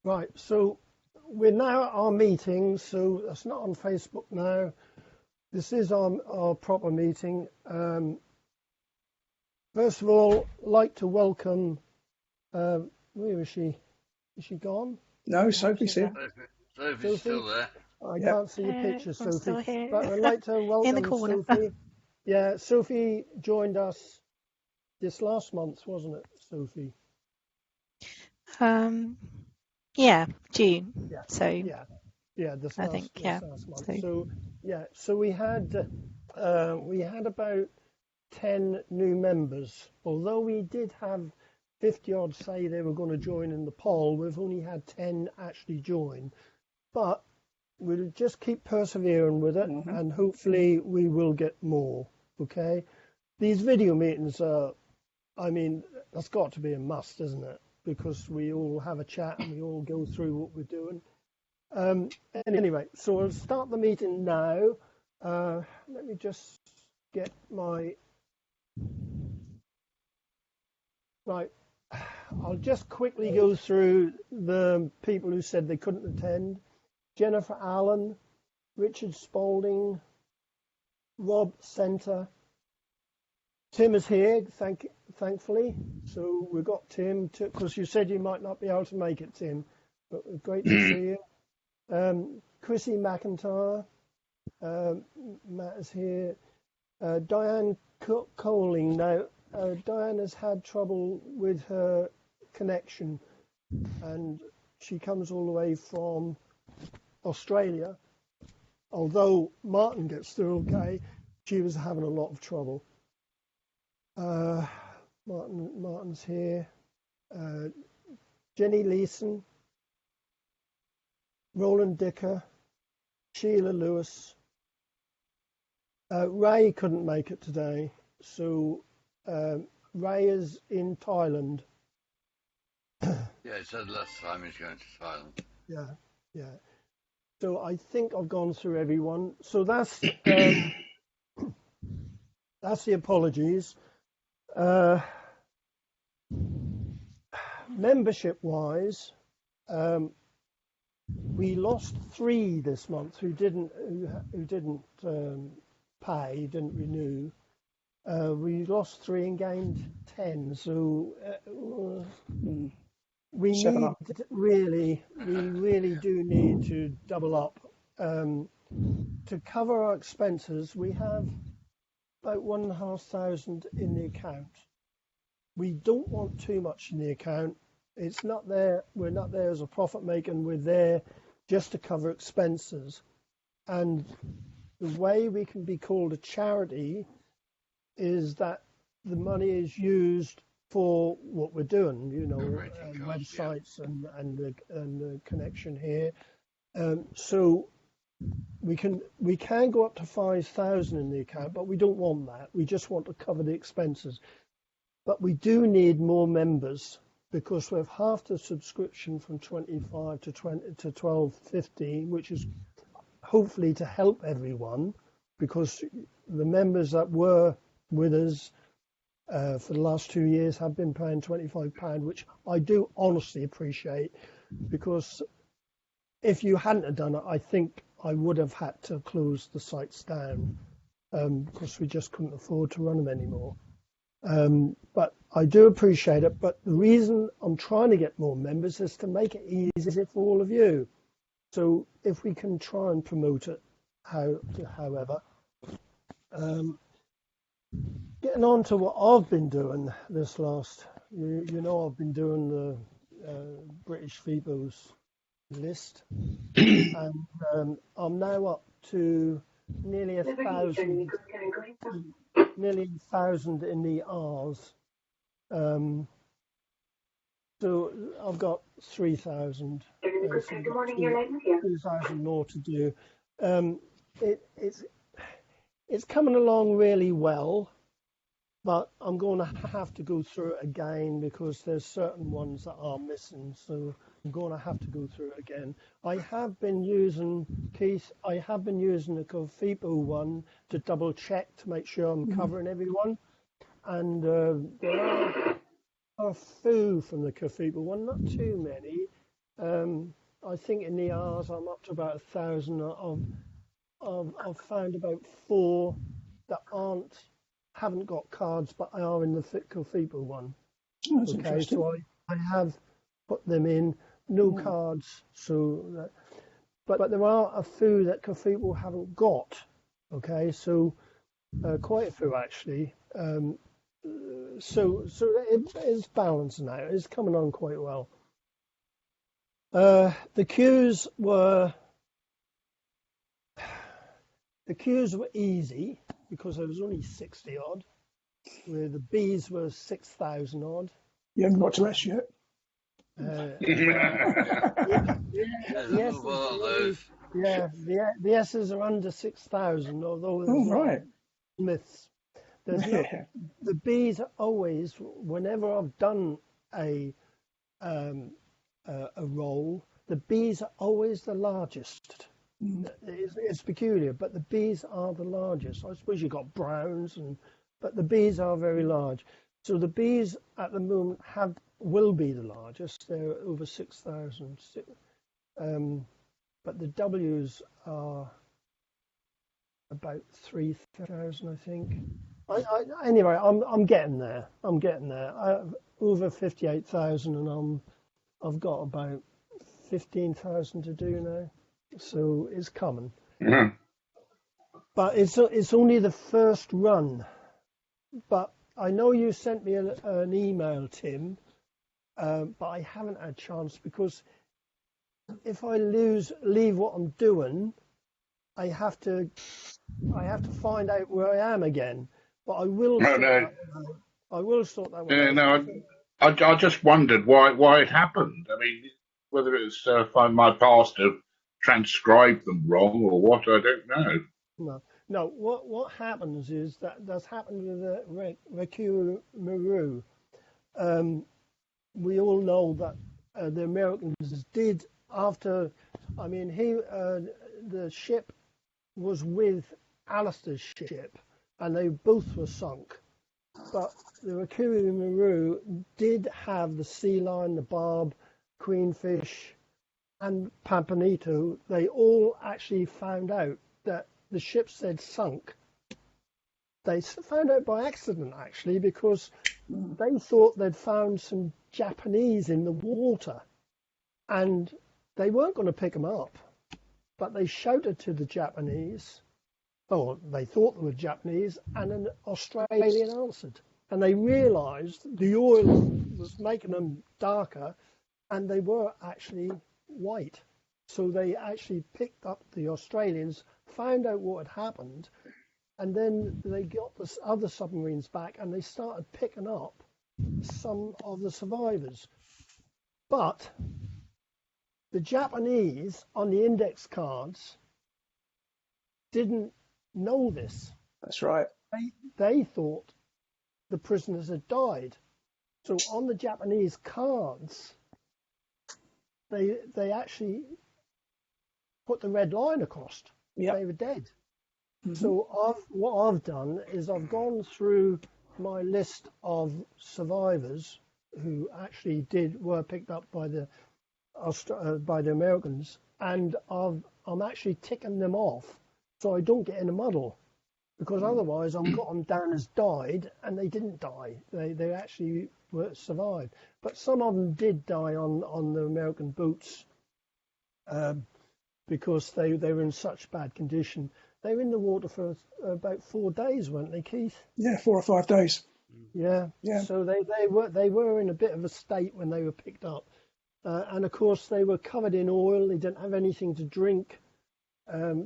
Right, so we're now at our meeting, so that's not on Facebook now. This is our proper meeting. First of all, I'd like to welcome, where is she? Is she gone? No, Sophie's she's here. there. Sophie's still there. I Yep. can't see your picture, I'm Sophie. still here. But I'd like to In the welcome corner. Sophie. Yeah, Sophie joined us this last month, wasn't it, Sophie? Yeah, June. Yeah. So Yeah, this I last, think, this yeah. last month. So So we had about 10 new members. Although we did have 50 odd say they were going to join in the poll, we've only had 10 actually join. But we'll just keep persevering with it, and hopefully we will get more. Okay, these video meetings are, I mean, that's got to be a must, isn't it? Because we all have a chat and we all go through what we're doing. Anyway, so I'll start the meeting now. Let me just get my right. I'll just quickly go through the people who said they couldn't attend. Jennifer Allen, Richard Spalding, Rob Center. Tim is here, thankfully. So we've got Tim, because you said you might not be able to make it, Tim. But great to see you. Chrissy McIntyre, Matt is here. Diane Coling. Now, Diane has had trouble with her connection, and she comes all the way from Australia. Although Martin gets through okay, she was having a lot of trouble. Martin's here. Jenny Leeson, Roland Dicker, Sheila Lewis. Ray couldn't make it today, so Ray is in Thailand. Yeah, he said last time he's going to Thailand. Yeah. So I think I've gone through everyone. So that's that's the apologies. Membership-wise, we lost 3 this month who didn't pay, didn't renew. We lost 3 and gained 10. So we really do need to double up to cover our expenses. We have about 1,500 in the account. We don't want too much in the account. It's not there. We're not there as a profit maker. And we're there just to cover expenses. And the way we can be called a charity is that the money is used for what we're doing, websites and the connection here. So we can go up to 5,000 in the account, but we don't want that. We just want to cover the expenses. But we do need more members because we have half the subscription from 25 to 12.50, which is hopefully to help everyone, because the members that were with us for the last 2 years have been paying £25, which I do honestly appreciate, because if you hadn't have done it, I think I would have had to close the sites down because we just couldn't afford to run them anymore. But I do appreciate it. But the reason I'm trying to get more members is to make it easy for all of you. So if we can try and promote it, however, getting on to what I've been doing this last, I've been doing the British FIBO's list, and I'm now up to nearly 1,000. Nearly 1,000 in the R's. So I've got 3,000. 2,000 more to do. It's coming along really well, but I'm going to have to go through it again because there's certain ones that are missing. So I'm going to have to go through it again. I have been using, Keith, the Cofipo one to double check to make sure I'm covering everyone. And there are a few from the Cofipo one, not too many. I think in the R's I'm up to about 1,000. I've found about 4 that haven't got cards, but are in the Cofipo one. Oh, that's Okay, interesting. so I have put them in, no cards. So, but there are a few that Cofipo haven't got. Okay, so quite a few actually. So it is balanced now. It's coming on quite well. The queues were easy because there was only 60 odd, where the Bs were 6,000 odd. You haven't got to S yet. The S's are under 6,000, although there's Oh, right. myths. There's not, Yeah. the Bs are always, whenever I've done a roll, the Bs are always the largest. It's peculiar, but the Bs are the largest. I suppose you've got browns, but the Bs are very large. So the Bs at the moment will be the largest. They're over 6,000. But the Ws are about 3,000, I think. Anyway, I'm getting there. Over 58,000, and I've got about 15,000 to do now. So it's coming. But it's only the first run. But I know you sent me an email, Tim, but I haven't had a chance because if I leave what I'm doing, I have to find out where I am again. But I will. I will sort that one out. I just wondered why it happened. I mean, whether it's find my past to transcribe them wrong or what, I don't know. No. What happens is that's happened with the Raku Maru. We all know that the Americans did after. I mean, the ship was with Alistair's ship, and they both were sunk. But the Raku Maru did have the sea lion, the barb, queenfish, and Pampanito. They all actually found out that the ships had sunk. They found out by accident, actually, because they thought they'd found some Japanese in the water, and they weren't going to pick them up. But they shouted to the Japanese, or they thought they were Japanese, and an Australian answered. And they realised the oil was making them darker, and they were actually white. So they actually picked up the Australians, found out what had happened, and then they got the other submarines back, and they started picking up some of the survivors. But the Japanese on the index cards didn't know this. That's right. They thought the prisoners had died. So on the Japanese cards, they actually put the red line across. Yep. They were dead. Mm-hmm. So what I've done is I've gone through my list of survivors who actually were picked up by the Americans, and I'm actually ticking them off so I don't get in a muddle, because otherwise I've got them down as died, and they didn't die. They actually survived. But some of them did die on the American boats because they were in such bad condition. They were in the water for about 4 days, weren't they, Keith? Yeah, 4 or 5 days. Yeah. So they were in a bit of a state when they were picked up. And of course, they were covered in oil. They didn't have anything to drink.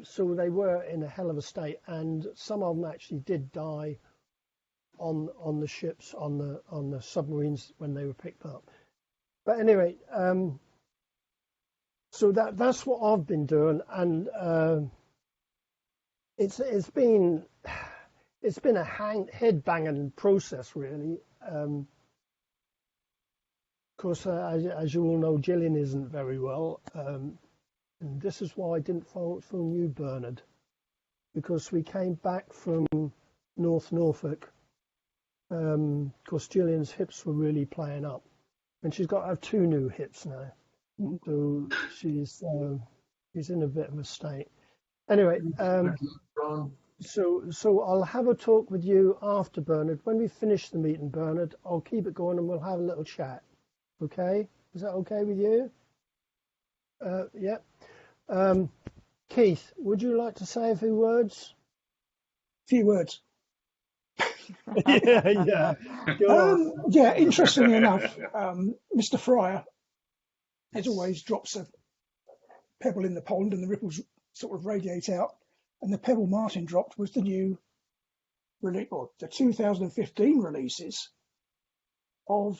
So they were in a hell of a state. And some of them actually did die on the ships, on the submarines when they were picked up. But anyway, so that's what I've been doing. And it's been a head banging process, really. Of course, as you all know, Gillian isn't very well, and this is why I didn't phone you, Bernard, because we came back from North Norfolk. Of course, Gillian's hips were really playing up, and she's got to have 2 new hips now. So she's in a bit of a state. Anyway, so I'll have a talk with you after, Bernard. When we finish the meeting, Bernard, I'll keep it going and we'll have a little chat. Okay? Is that okay with you? Yeah. Keith, would you like to say a few words? Few words. Yeah. Go on. Yeah, interestingly enough, Mr. Fryer, as always, drops a pebble in the pond and the ripples sort of radiate out. And the pebble Martin dropped was the new release, or the 2015 releases of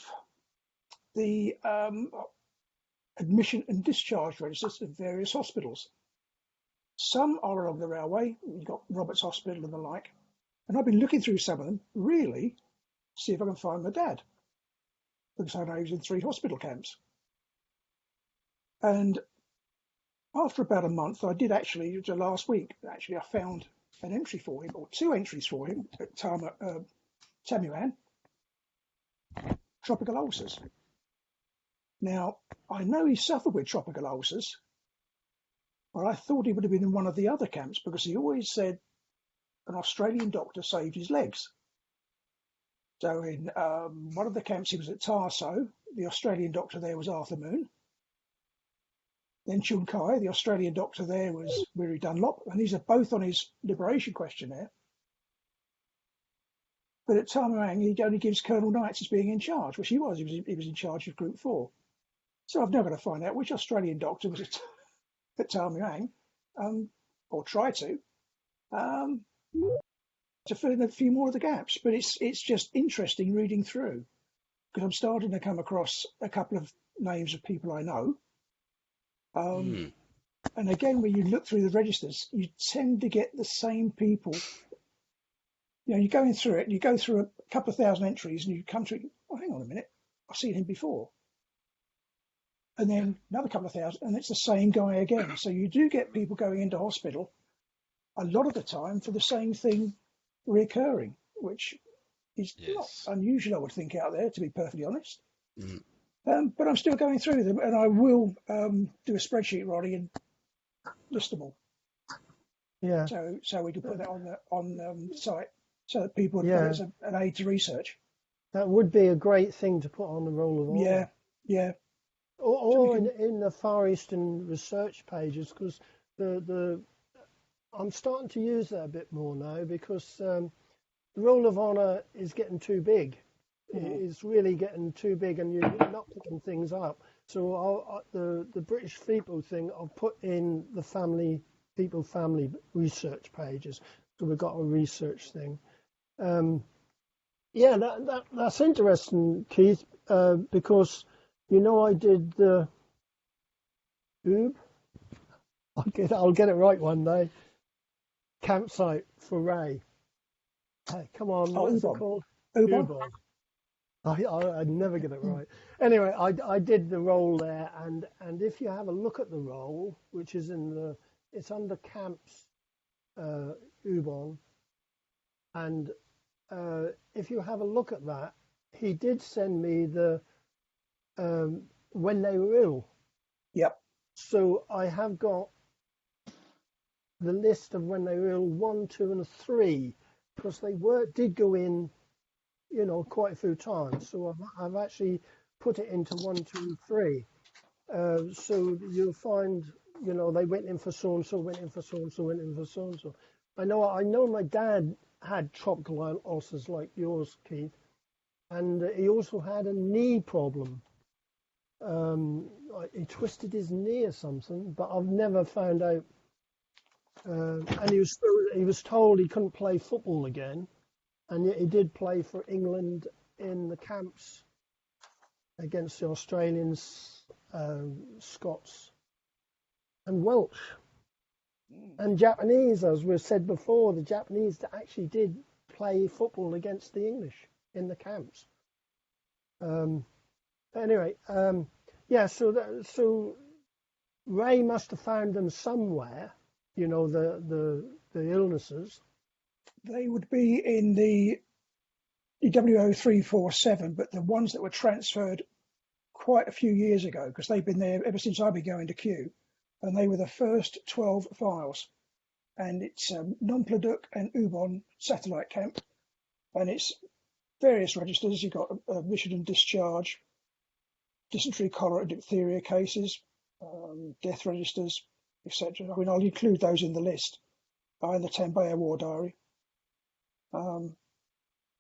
the admission and discharge registers of various hospitals. Some are along the railway. You've got Roberts Hospital and the like. And I've been looking through some of them, really, to see if I can find my dad, because I know he was in 3 hospital camps. And after about a month, I did actually, it was last week, actually, I found an entry for him, or 2 entries for him at Tamuan, tropical ulcers. Now, I know he suffered with tropical ulcers, but I thought he would have been in one of the other camps because he always said an Australian doctor saved his legs. So in one of the camps, he was at Tarso. The Australian doctor there was Arthur Moon. Then Chun Kai, the Australian doctor there was Weary Dunlop, and these are both on his liberation questionnaire. But at Tamuang, he only gives Colonel Knights as being in charge, which he was. He was in charge of Group 4. So I've now got to find out which Australian doctor was at Tamuang, or try to fill in a few more of the gaps. But it's just interesting reading through, because I'm starting to come across a couple of names of people I know. And again, when you look through the registers, you tend to get the same people. You know, you're going through it, you go through a couple of thousand entries, and you come to it, oh, hang on a minute, I've seen him before. And then another couple of thousand, and it's the same guy again. So you do get people going into hospital a lot of the time for the same thing recurring, which is not unusual, I would think, out there, to be perfectly honest. But I'm still going through them, and I will do a spreadsheet, Roddy, and list them all. Yeah. So we can put that on the site, so that people would put it as an aid to research. That would be a great thing to put on the Roll of Honour. Yeah. Or in the Far Eastern research pages, because I'm starting to use that a bit more now, because the Roll of Honour is getting too big. It's really getting too big, and you're not picking things up. So the British FIPO thing, I'll put in the family research pages. So we've got a research thing. That's interesting, Keith, because I did the I'll get it right one day. Campsite for Ray. Hey, come on, what is it called? Ubon. I'd never get it right. Anyway, I did the roll there, and if you have a look at the roll, which is it's under camps, Ubon, and if you have a look at that, he did send me the when they were ill. Yep. So I have got the list of when they were ill, 1, 2, and 3, because they did go in, quite a few times. So I've actually put it into 1, 2, 3. So you'll find, they went in for so and so, went in for so and so, went in for so and so. I know my dad had tropical ulcers like yours, Keith, and he also had a knee problem. He twisted his knee or something, but I've never found out. And he was told he couldn't play football again, and yet he did play for England in the camps against the Australians, Scots, and Welsh, and Japanese. As we've said before, the Japanese actually did play football against the English in the camps. Anyway, so Ray must have found them somewhere. The illnesses. They would be in the EWO 347, but the ones that were transferred quite a few years ago because they've been there ever since I've been going to Kew, and they were the first 12 files. And it's Nonpleduc and Ubon satellite camp, and it's various registers. You've got admission and discharge, dysentery, cholera, diphtheria cases, death registers, etc. I mean, I'll include those in the list. In the Tambaya War Diary. There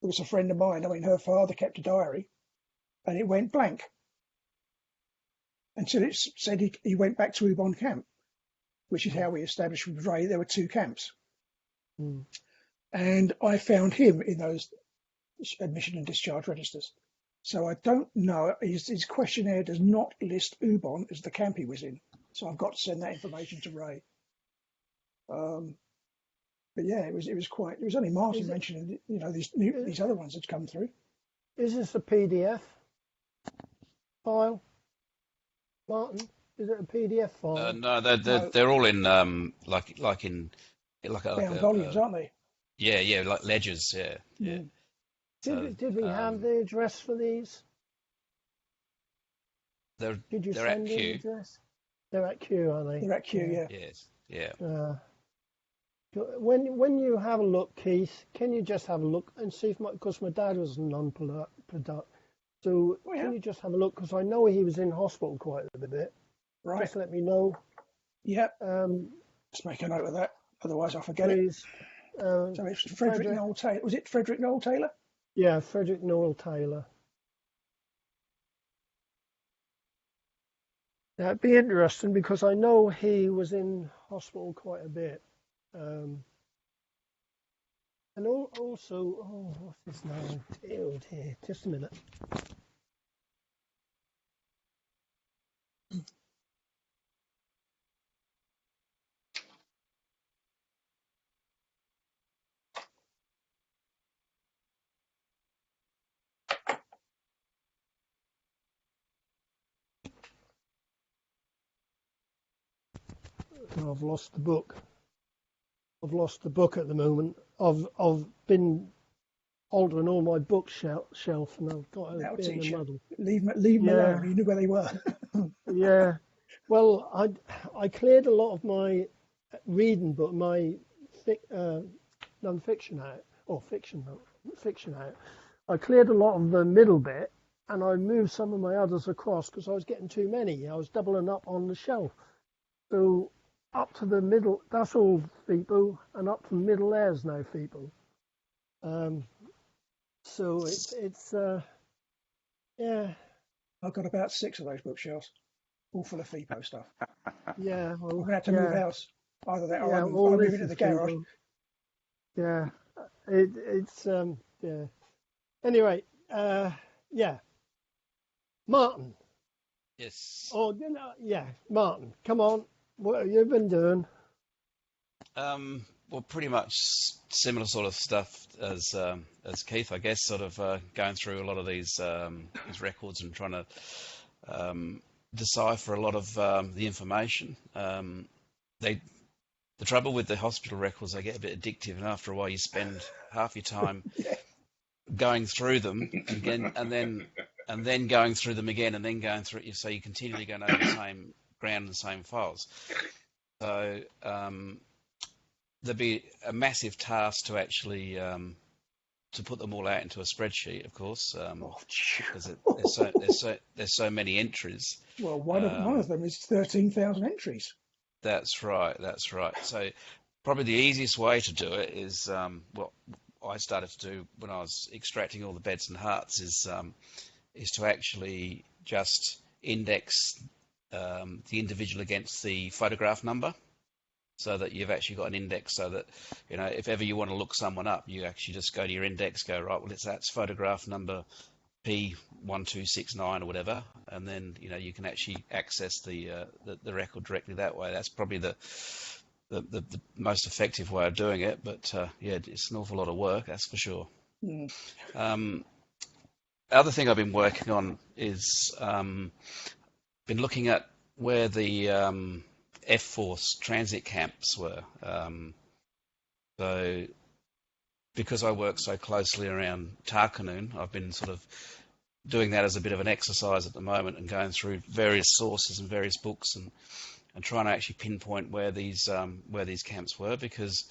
was a friend of mine, I mean, her father kept a diary, and it went blank until it said he went back to Ubon camp, which is how we established with Ray there were 2 camps. Mm. And I found him in those admission and discharge registers. So I don't know, his questionnaire does not list Ubon as the camp he was in. So I've got to send that information to Ray. But yeah, it was only Martin mentioning, these other ones had come through. Is this a PDF file, Martin? Is it a PDF file? No, they're all in like Bound volumes, aren't they? Yeah, like ledgers. Yeah. Did we have the address for these? Did you they're send at in the Kew. address? They're at Kew, are they? They're at Kew, yeah. Yes. Yeah. When you have a look, Keith, can you just have a look and see if because my dad was non-product, so can you just have a look because I know he was in hospital quite a bit. Right. Just let me know. Yeah. Let's make a note of that. Otherwise, I'll forget please. it. So it's Frederick Noel Taylor. Was it Frederick Noel Taylor? Yeah, Frederick Noel Taylor. That'd be interesting because I know he was in hospital quite a bit. And also, what's this now? Oh dear, just a minute. I've lost the book. I've lost the book at the moment. I've been altering all my bookshelf and I've got a bit in a muddle. Leave them alone. You knew where they were. Yeah. Well, I cleared a lot of my reading book, my non-fiction out, or fiction out. I cleared a lot of the middle bit and I moved some of my others across because I was getting too many. I was doubling up on the shelf. So up to the middle, that's all FIPO, and up to the middle there's no FIPO. So it's yeah. I've got about 6 of those bookshelves, all full of FIPO stuff. Yeah, well, I'm gonna have to move house. Either that or yeah, I'll move into the garage. Yeah, it's yeah. Anyway, yeah, Martin. Yes. Oh, yeah, Martin. Come on, what have you been doing? Well, pretty much similar sort of stuff as Keith, I guess. Sort of going through a lot of these records and trying to decipher a lot of the information. The trouble with the hospital records, they get a bit addictive, and after a while, you spend half your time going through them again, and then going through them again, and then going through. So you continually going over the same ground and the same files. So there'd be a massive task to actually to put them all out into a spreadsheet, of course, because there's so many entries. Well, one of them is 13,000 entries. That's right. So probably the easiest way to do it is what I started to do when I was extracting all the beds and hearts is to actually just index the individual against the photograph number, so that you've actually got an index, so that if ever you want to look someone up, you actually just go to your index, go right, well that's photograph number P1269 or whatever, and then you can actually access the record directly that way. That's probably the most effective way of doing it, but yeah, it's an awful lot of work, that's for sure. Other thing I've been working on is been looking at where the F-Force transit camps were. So because I work so closely around Tarkanoon, I've been sort of doing that as a bit of an exercise at the moment and going through various sources and various books and trying to actually pinpoint where these camps were, because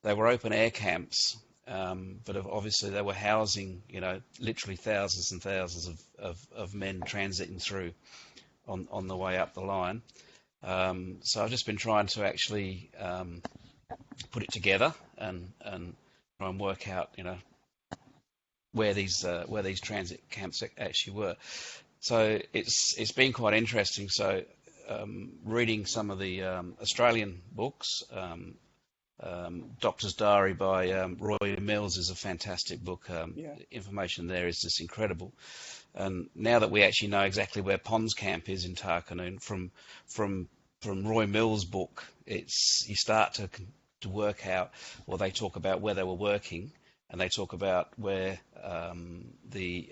they were open air camps, but obviously they were housing, literally thousands and thousands of men transiting through on the way up the line. So I've just been trying to actually put it together and try and work out, where these transit camps actually were. So it's been quite interesting. So reading some of the Australian books, Doctor's Diary by Roy Mills is a fantastic book. Information there is just incredible. And now that we actually know exactly where Pond's camp is in Tarkanoon from Roy Mills' book, you start to work out, well, they talk about where they were working, and they talk about where the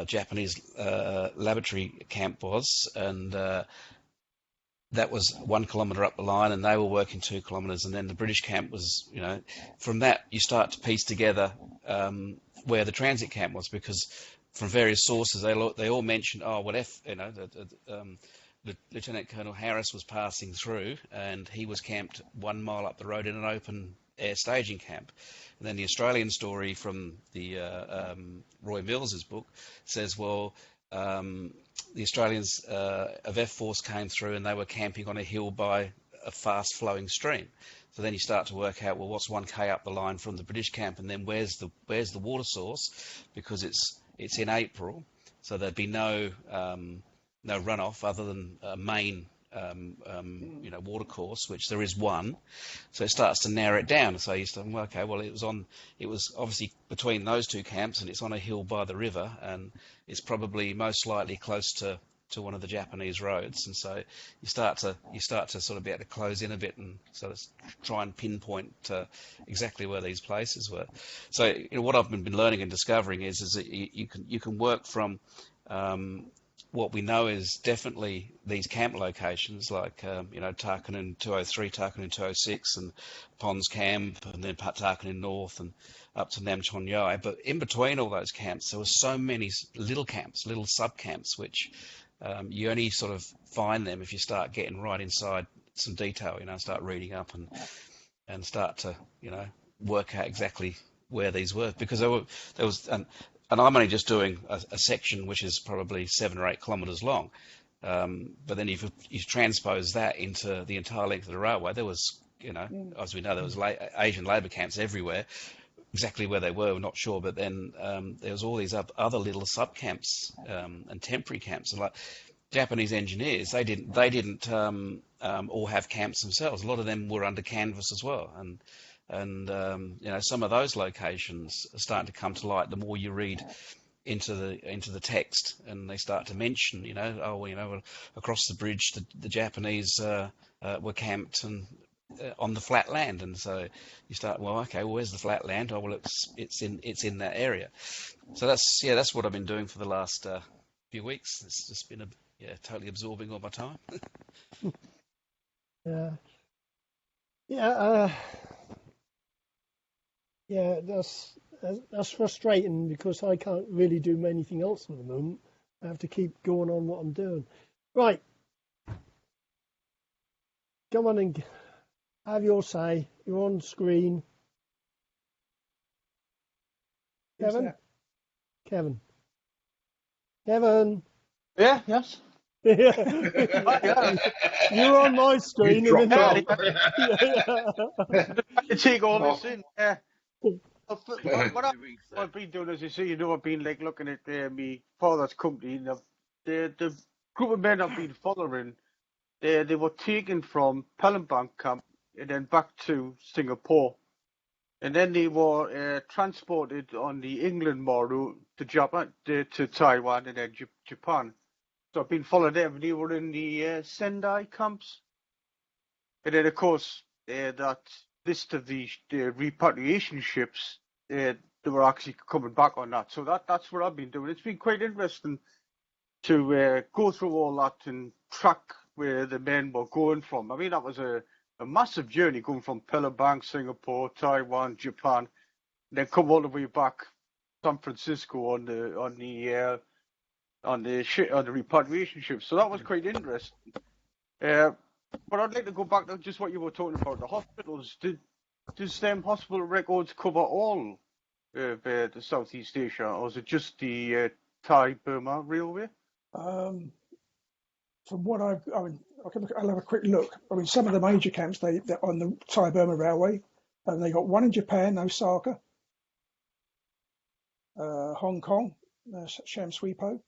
Japanese laboratory camp was, and that was 1 kilometre up the line, and they were working 2 kilometres, and then the British camp was, from that you start to piece together where the transit camp was, because from various sources they all mentioned, Lieutenant Colonel Harris was passing through, and he was camped 1 mile up the road in an open air staging camp. And then the Australian story from the Roy Mills's book says, well, the Australians of F Force came through and they were camping on a hill by a fast flowing stream. So then you start to work out, well, what's 1K up the line from the British camp, and then where's the water source, because it's in April, so there'd be no runoff other than a main water course, which there is one. So it starts to narrow it down. So you start, okay, well, it was obviously between those two camps, and it's on a hill by the river, and it's probably most likely close to one of the Japanese roads. And so you start to sort of be able to close in a bit and sort of try and pinpoint exactly where these places were. So what I've been learning and discovering is that you can work from what we know is definitely these camp locations, like Tarkanoon 203, Tarkanoon 206, and Ponds Camp, and then Tarkanoon North, and up to Nam Chon Yai. But in between all those camps, there were so many little camps, little sub-camps, which you only sort of find them if you start getting right inside some detail, start reading up and start to, work out exactly where these were. Because there was... And I'm only just doing a section which is probably 7 or 8 kilometres long. But then if you transpose that into the entire length of the railway, there was, as we know, there was Asian labour camps everywhere. Exactly where they were, we're not sure. But then there was all these other little sub-camps and temporary camps. And like Japanese engineers, they didn't all have camps themselves. A lot of them were under canvas as well. And some of those locations are starting to come to light the more you read into the text, and they start to mention, across the bridge the Japanese were camped and on the flat land, and so you start, well, okay, well, where's the flat land? Oh, well, it's in that area. So that's what I've been doing for the last few weeks. It's just been totally absorbing all my time. Yeah, that's frustrating, because I can't really do anything else at the moment. I have to keep going on what I'm doing. Right. Come on and have your say. You're on screen. Kevin? Kevin. Yeah, yes. You're on my screen. Take all this in. Yeah. What I've been doing, as you see, I've been looking at my father's company. The group of men I've been following, they were taken from Palembang camp and then back to Singapore, and then they were transported on the England route to Japan, to Taiwan, and then Japan. So I've been following them. They were in the Sendai camps, and then of course that list of the repatriation ships, they were actually coming back on that. So that's what I've been doing. It's been quite interesting to go through all that and track where the men were going from. I mean, that was a massive journey, going from Palembang, Singapore, Taiwan, Japan, then come all the way back San Francisco on the repatriation ship. So that was quite interesting. But I'd like to go back to just what you were talking about, the hospitals. Does them hospital records cover all of the Southeast Asia, or is it just the Thai-Burma Railway? From what I'll have a quick look. I mean, some of the major camps, they're on the Thai-Burma Railway, and they got one in Japan, Osaka, Hong Kong, Sham Shui Po.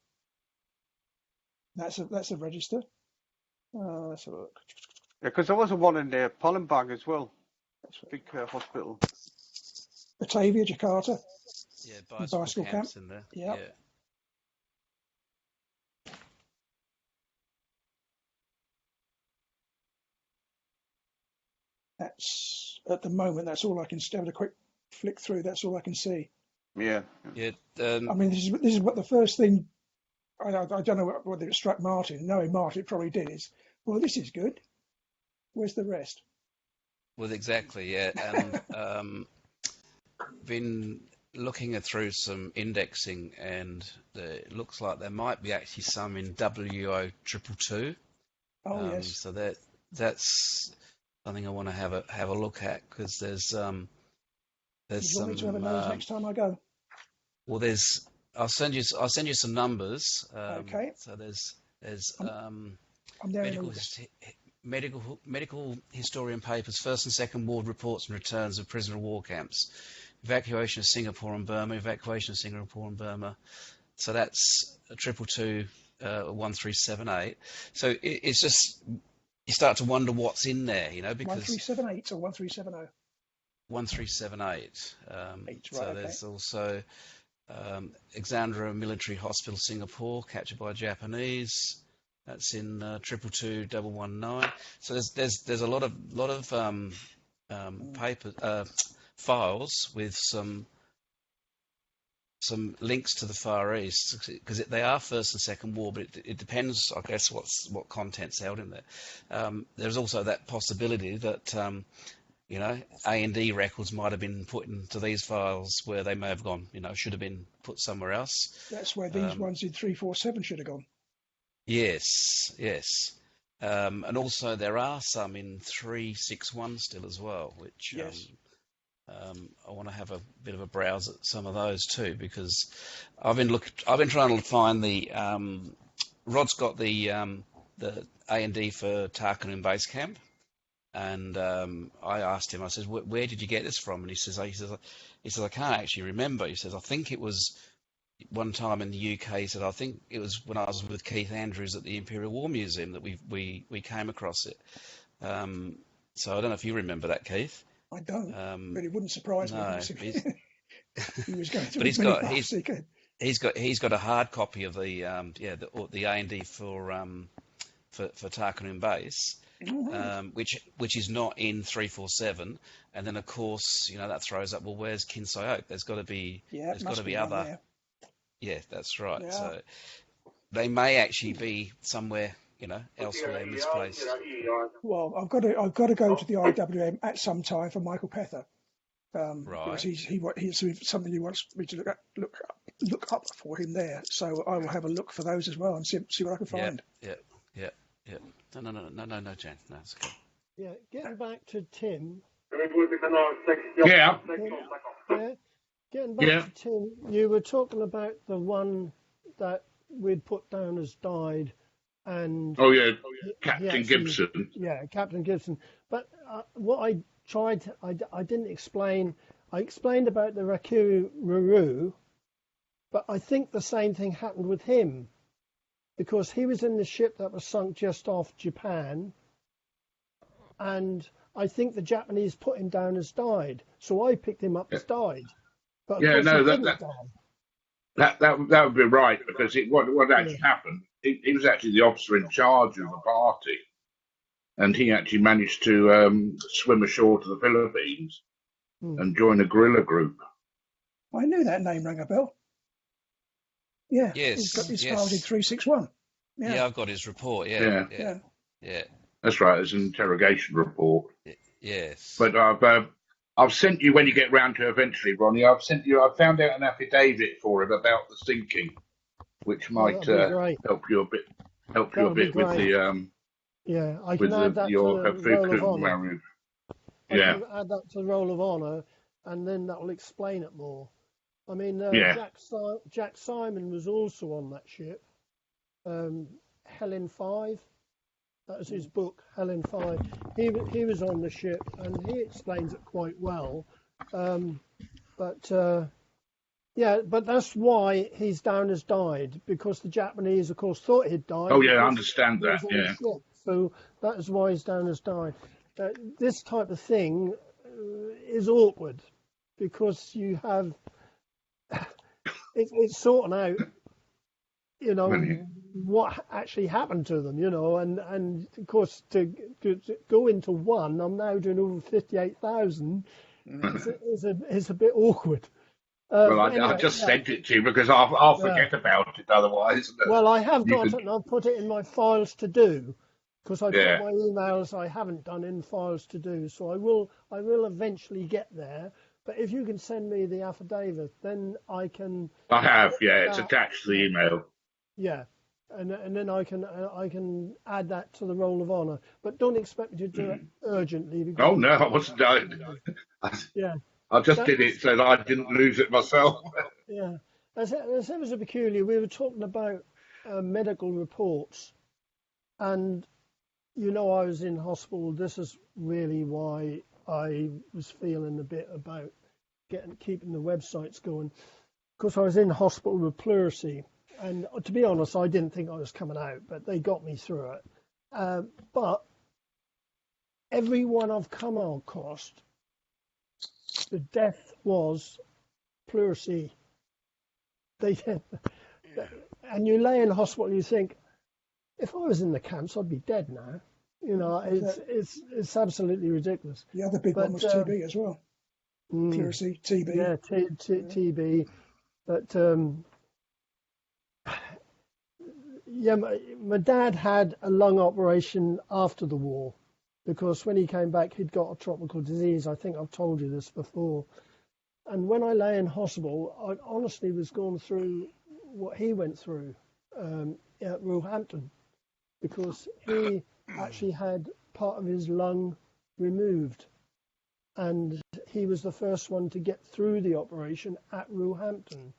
That's a register. Let's have a look. Yeah, because there was one in Palembang as well. That's a big hospital. Batavia, Jakarta. Yeah, bicycle camps camp. in there. Yep. Yeah. That's at the moment. That's all I can have a quick flick through. That's all I can see. Yeah. Yeah. I mean, this is what the first thing. I don't know whether it struck Martin. Knowing Martin, it probably did. Is, well, this is good. Where's the rest? Well, exactly. Yeah, and been looking through some indexing, and it looks like there might be actually some in WO222. Oh yes. So that's something I want to have a look at, because there's You some. want me to have a nose next time I go? Well, I'll send you some numbers. Okay. So there's I'm there in August. medical historian papers, first and second ward reports and returns of prisoner of war camps, evacuation of Singapore and Burma, evacuation of Singapore and Burma. So that's 222-1378. So it's just, you start to wonder what's in there, because 1378 or 1370. 1378. So okay. there's also Alexandra Military Hospital, Singapore, captured by Japanese. That's in 222-119. So there's a lot of files with some links to the Far East, because they are First and Second War, but it depends, I guess, what content's held in there. There's also that possibility that A&D records might have been put into these files where they may have gone, should have been put somewhere else. That's where these ones in 347 should have gone. Yes. And also there are some in 361 still as well, which yes. I want to have a bit of a browse at some of those too, because I've been trying to find the Rod's got the A&D for Tarkanoon Base Camp, and I asked him, I said, where did you get this from? And he says I can't actually remember. He says, I think it was one time in the UK. He said, I think it was when I was with Keith Andrews at the Imperial War Museum that we came across it. So I don't know if you remember that, Keith. I don't, but it wouldn't surprise me. He was going through. But he's got a hard copy of the A&D for Tarkanoon Base, which is not in 347. And then of course, that throws up, well, where's Kinsay Oak? There's got to be other. There. Yeah, that's right. Yeah. So they may actually be somewhere, elsewhere misplaced. Well, I've got to go to the IWM at some time for Michael Pether, right? Because he's something he wants me to look up for him there. So I will have a look for those as well and see what I can find. Yeah. No, Jan. No, it's okay. Yeah, getting back to Tim. Yeah. Getting back to Tim, you were talking about the one that we'd put down as died, and Captain Gibson. Yeah, Captain Gibson. But what I tried, I didn't explain. I explained about the Rakiru Ruru, but I think the same thing happened with him, because he was in the ship that was sunk just off Japan, and I think the Japanese put him down as died, so I picked him up as died. But that would be right, because what actually happened, he was actually the officer in charge of the party, and he actually managed to swim ashore to the Philippines and join a guerrilla group. I knew that name rang a bell. Yeah. Yes. He's filed in 361. Yeah, I've got his report. Yeah. That's right. It's an interrogation report. Yes. But I've sent you when you get round to eventually, Ronnie. I found out an affidavit for him about the sinking, which might that'd be great. help you a bit. Help you That a would be bit with great. the Yeah, I with can add that to your the roll of honour. marriage. I Yeah, can add that to the roll of honour, and then that will explain it more. I mean, yeah. Jack Simon was also on that ship. Helen 5, that was his book, Helen 5. He was on the ship, and he explains it quite well. But that's why he's down as died, because the Japanese, of course, thought he'd died. Oh yeah, I because understand he was that. on the Yeah, ship. So that is why he's down as died. This type of thing is awkward, because you have it's sorting out, what actually happened to them, and of course to go into one, I'm now doing over 58,000. Is a bit awkward. well, But I anyway, just yeah, sent it to you because I'll yeah. forget about it otherwise. Well, I have You got can, it, and I'll put it in my files to do, because I've yeah. got my emails I haven't done in files to do. So I will eventually get there. But if you can send me the affidavit, then I can I have. put Yeah, it's that. attached to the email. Yeah, and then I can add that to the roll of honour. But don't expect me to do it urgently, because Oh no, I wasn't doing. yeah, I just that did it so that I didn't lose it myself. yeah. As it was a peculiar. We were talking about medical reports, and I was in hospital. This is really why I was feeling a bit about keeping the websites going, because I was in hospital with pleurisy, and to be honest, I didn't think I was coming out, but they got me through it. But everyone I've come across, the death was pleurisy. And you lay in hospital and you think, if I was in the camps, I'd be dead now. It's absolutely ridiculous. The other big one was TB as well. Pleurisy, TB. Yeah, TB. But my dad had a lung operation after the war, because when he came back, he'd got a tropical disease. I think I've told you this before. And when I lay in hospital, I honestly was going through what he went through at Roehampton, because he actually had part of his lung removed, and he was the first one to get through the operation at Roehampton.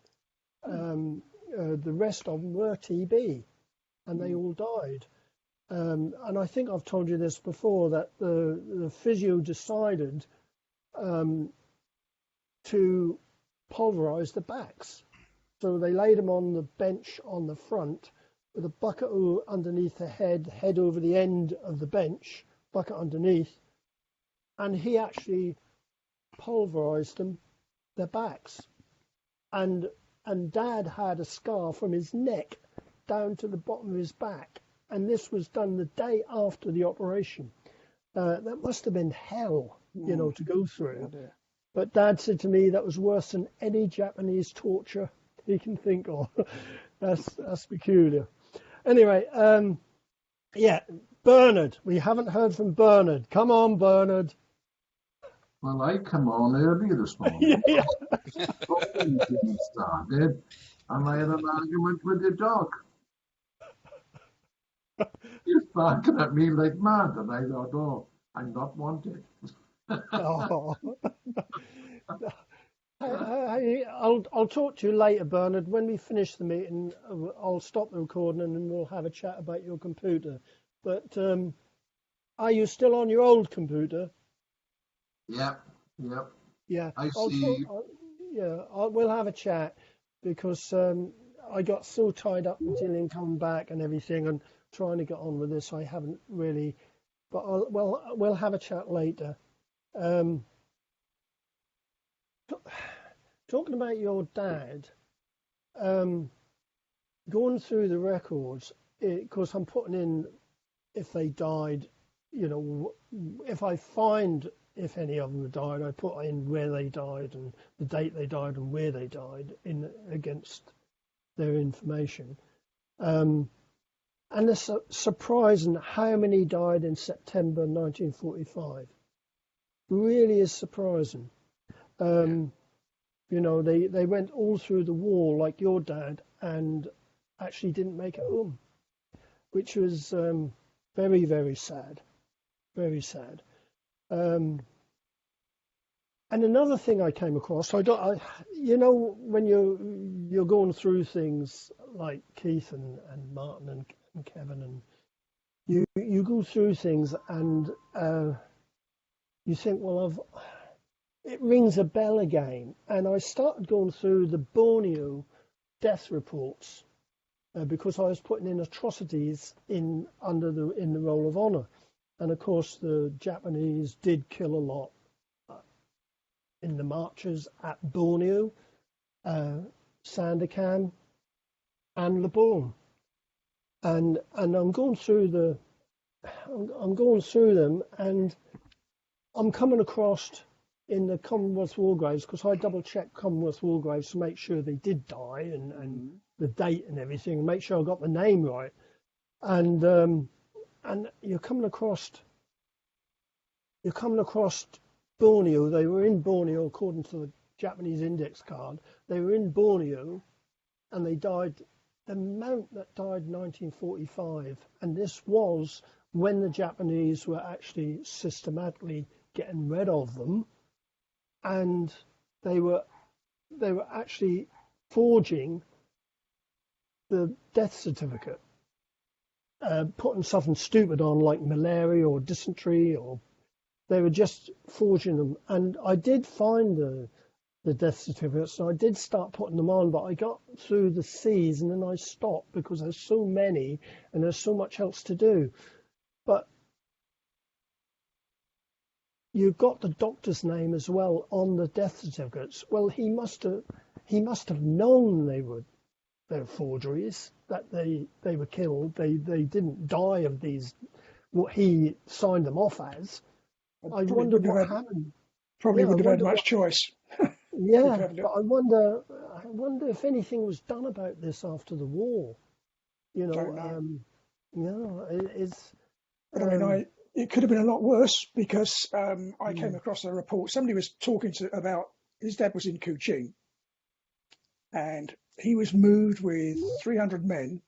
The rest of them were TB, and they all died. And I think I've told you this before, that the physio decided to pulverize the backs. So they laid him on the bench on the front with a bucket underneath the head over the end of the bench, bucket underneath, and he actually pulverized their backs. And Dad had a scar from his neck down to the bottom of his back, and this was done the day after the operation. That must have been hell, to go through. But Dad said to me that was worse than any Japanese torture he can think of. That's peculiar. Anyway, Bernard. We haven't heard from Bernard. Come on, Bernard. Well, I come on early this morning. Yeah. Started, and I had an argument with the dog. He's barking at me like mad, and I thought, oh, I'm not wanted. Oh. I'll talk to you later, Bernard. When we finish the meeting, I'll stop the recording and then we'll have a chat about your computer. But are you still on your old computer? Yep. Yeah. I see. We'll have a chat, because I got so tied up with Gillian coming back and everything and trying to get on with this. I haven't really, but we'll have a chat later. Talking about your dad, going through the records, because I'm putting in if they died, if I find if any of them died, I put in where they died and the date they died and where they died in against their information. And it's surprising how many died in September 1945. Really is surprising. You know, they went all through the war like your dad and actually didn't make it home, which was very, very sad. Very sad. And another thing I came across, you know, when you're going through things like Keith and Martin and Kevin, and you go through things and you think, well, it rings a bell again. And I started going through the Borneo death reports because I was putting in atrocities in the roll of honour. And of course, the Japanese did kill a lot in the marches at Borneo, Sandakan, and Labuan. And I'm going through them, and I'm coming across in the Commonwealth War Graves, because I double checked Commonwealth War Graves to make sure they did die and the date and everything, and make sure I got the name right. And you're coming across Borneo. They were in Borneo according to the Japanese index card. They were in Borneo, and they died. The amount that died in 1945, and this was when the Japanese were actually systematically getting rid of them, and they were actually forging the death certificate, putting something stupid on like malaria or dysentery, or they were just forging them. And I did find the death certificates, and I did start putting them on, but I got through the C's and then I stopped because there's so many and there's so much else to do. But you've got the doctor's name as well on the death certificates. Well, he must have known they were forgeries, that they were killed. They didn't die of these, what he signed them off as. I wonder what happened. Probably wouldn't have had much choice. Yeah, but I wonder if anything was done about this after the war. You know, it's. But I mean, it could have been a lot worse, because I came across a report. Somebody was talking about his dad was in Kuching, and he was moved with 300 men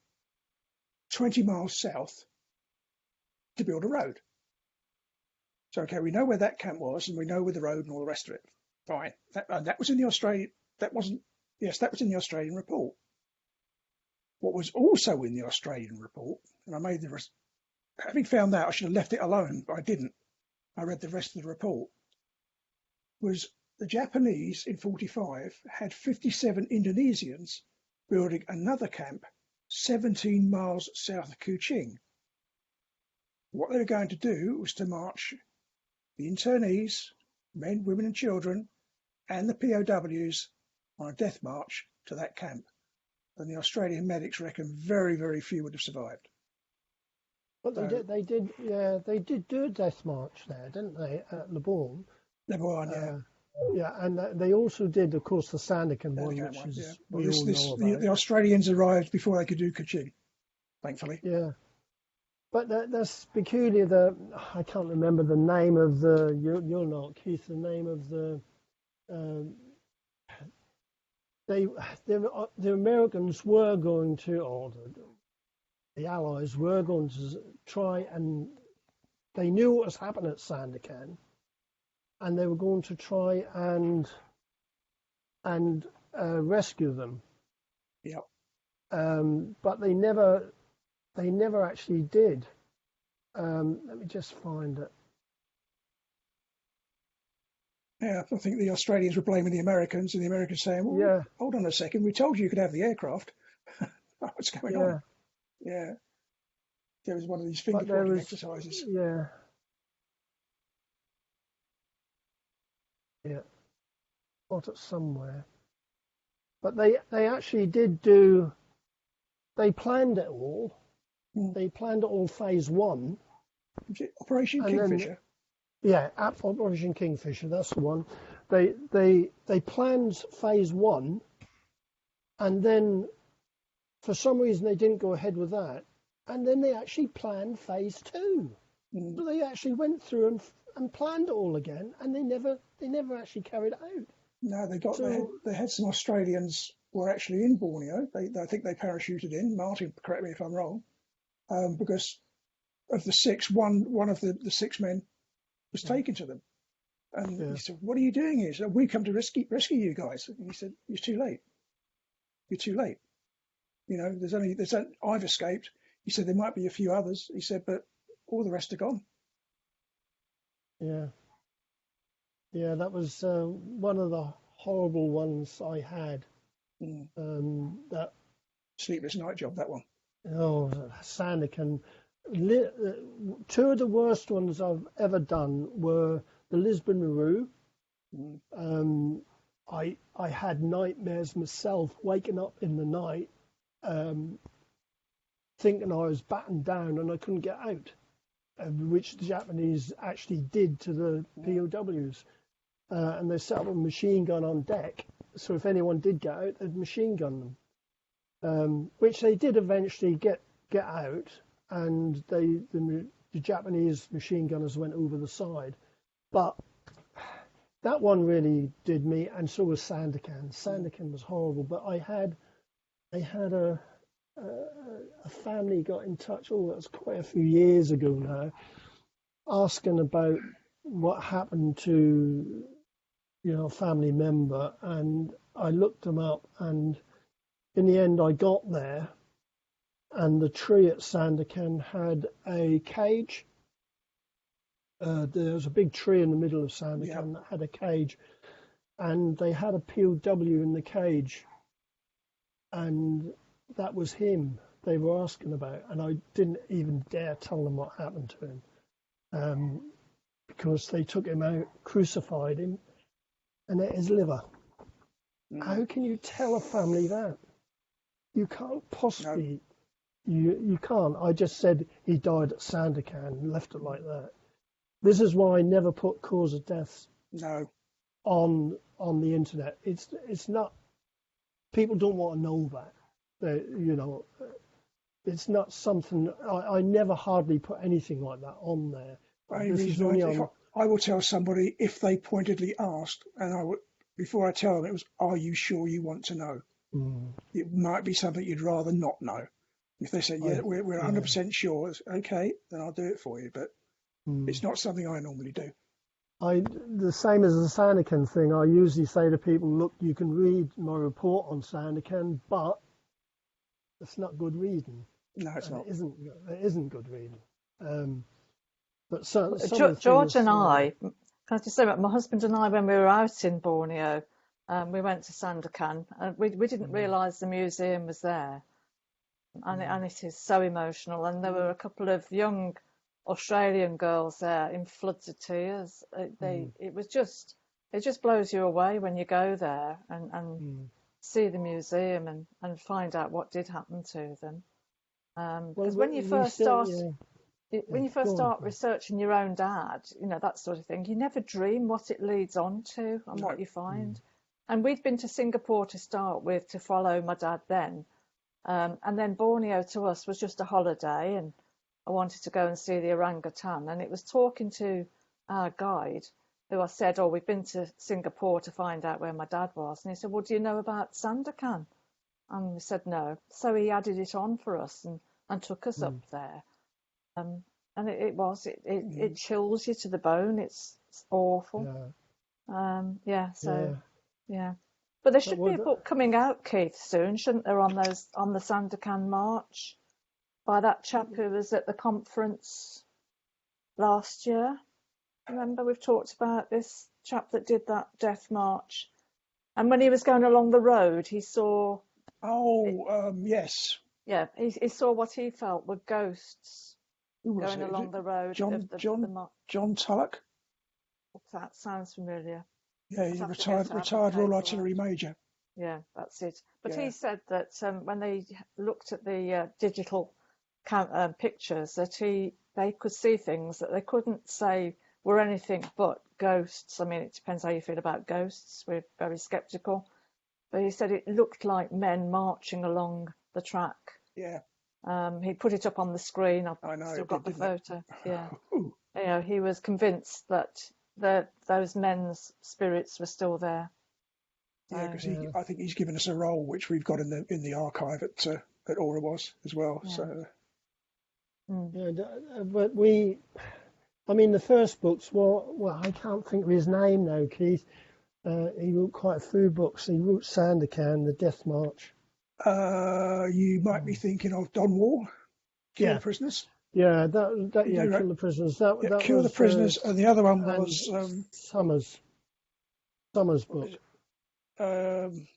20 miles south to build a road. So, okay, we know where that camp was, and we know where the road and all the rest of it. Fine. That was in the Australian. That was in the Australian report. What was also in the Australian report, and I made having found that, I should have left it alone, but I didn't. I read the rest of the report. Was the Japanese in 45 had 57 Indonesians building another camp 17 miles south of Kuching. What they were going to do was to march the internees, men, women and children, and the POWs on a death march to that camp. And the Australian medics reckon very, very few would have survived. But they did do a death march there, didn't they, at Labuan? Labuan, yeah. Yeah, and they also did, of course, the Sandakan one, which is we all know about. The Australians arrived before they could do Kuching, thankfully. Yeah. But that's peculiar. I can't remember the name of you'll know, Keith, the name of the Americans were going to, or the Allies were going to try, and they knew what was happening at Sandakan, and they were going to try and rescue them. Yep. But they never actually did. Let me just find it. Yeah, I think the Australians were blaming the Americans, and the Americans saying, well, yeah, hold on a second, we told you could have the aircraft. What's going on? Yeah. There was one of these finger pointing exercises. Yeah. Yeah. Got it somewhere. But they actually did do, they planned it all. They planned it all phase one. Operation Kingfisher? Yeah, Operation Kingfisher, that's the one. They planned phase one, and then for some reason they didn't go ahead with that. And then they actually planned phase two. So they actually went through and planned it all again, and they never actually carried it out. No, So they had some Australians were actually in Borneo. I think they parachuted in. Martin, correct me if I'm wrong, because of the six, one of the 6 men was taken to them. And yeah, he said, "What are you doing here?" He said, "We come to rescue you guys." And he said, "You're too late. You're too late. You know, I've escaped." He said, "There might be a few others." He said, "But all the rest are gone." yeah, yeah. That was one of the horrible ones I had. Mm. That Sleepless night job, that one. Sandakan. 2 of the worst ones I've ever done were the Lisbon Maru. Mm. I had nightmares myself, waking up in the night, thinking I was battened down and I couldn't get out, which the Japanese actually did to the POWs. And they set up a machine gun on deck, so if anyone did get out, they'd machine gun them, which they did eventually get out, and the Japanese machine gunners went over the side. But that one really did me, and so was Sandakan. Sandakan was horrible, but I had a family got in touch. Oh, that was quite a few years ago now, asking about what happened to a family member, and I looked them up, and in the end I got there, and the tree at Sandakan had a cage. There was a big tree in the middle of Sandakan that had a cage, and they had a POW in the cage, and that was him they were asking about, and I didn't even dare tell them what happened to him, because they took him out, crucified him, and ate his liver. How can you tell a family that? You can't possibly. No. You can't. I just said he died at Sandakan and left it like that. This is why I never put cause of death on the internet. It's not. People don't want to know that. It's not something. I never hardly put anything like that on there. I will tell somebody if they pointedly asked, and before I tell them, it was, "Are you sure you want to know?" It might be something you'd rather not know. If they say, "Yeah, we're 100% sure," it's, okay, then I'll do it for you. But it's not something I normally do. The same as the Sandakan thing, I usually say to people, "Look, you can read my report on Sandakan, but it's not good reading." No, it's not. It isn't good reading. But some George and I, can I just say, my husband and I, when we were out in Borneo, we went to Sandakan, and we didn't realise the museum was there, and it is so emotional. And there were a couple of young Australian girls there in floods of tears. It just blows you away when you go there and see the museum and find out what did happen to them. Because when you first start. When you first start researching your own dad, that sort of thing, you never dream what it leads on to and what you find. And we'd been to Singapore to start with to follow my dad then. And then Borneo to us was just a holiday, and I wanted to go and see the orangutan. And it was talking to our guide who I said, we've been to Singapore to find out where my dad was. And he said, "Well, do you know about Sandakan?" And we said no. So he added it on for us and took us up there. And it chills you to the bone. It's awful. Yeah. But there should be a book coming out, Keith, soon, shouldn't there, on the Sandakan March, by that chap who was at the conference last year. Remember, we've talked about this chap that did that death march, and when he was going along the road, he saw. Yes. Yeah, he saw what he felt were ghosts. Going along the road. John Tulloch? That sounds familiar. Yeah, he's a retired Royal Artillery Major. Yeah, that's it. But he said that when they looked at the digital pictures, that they could see things that they couldn't say were anything but ghosts. I mean, it depends how you feel about ghosts. We're very sceptical. But he said it looked like men marching along the track. Yeah. He put it up on the screen. I've still got the photo. Yeah. he was convinced that those men's spirits were still there. Yeah, because I think he's given us a role which we've got in the archive at Oribos as well. Yeah. So But the first books, well, I can't think of his name now, Keith. He wrote quite a few books. He wrote Sandakan, The Death March. you might be thinking of Don Wall, Kill the Prisoners. Yeah, Kill the Prisoners. That Kill was, the Prisoners, and the other one and was Summers' book. and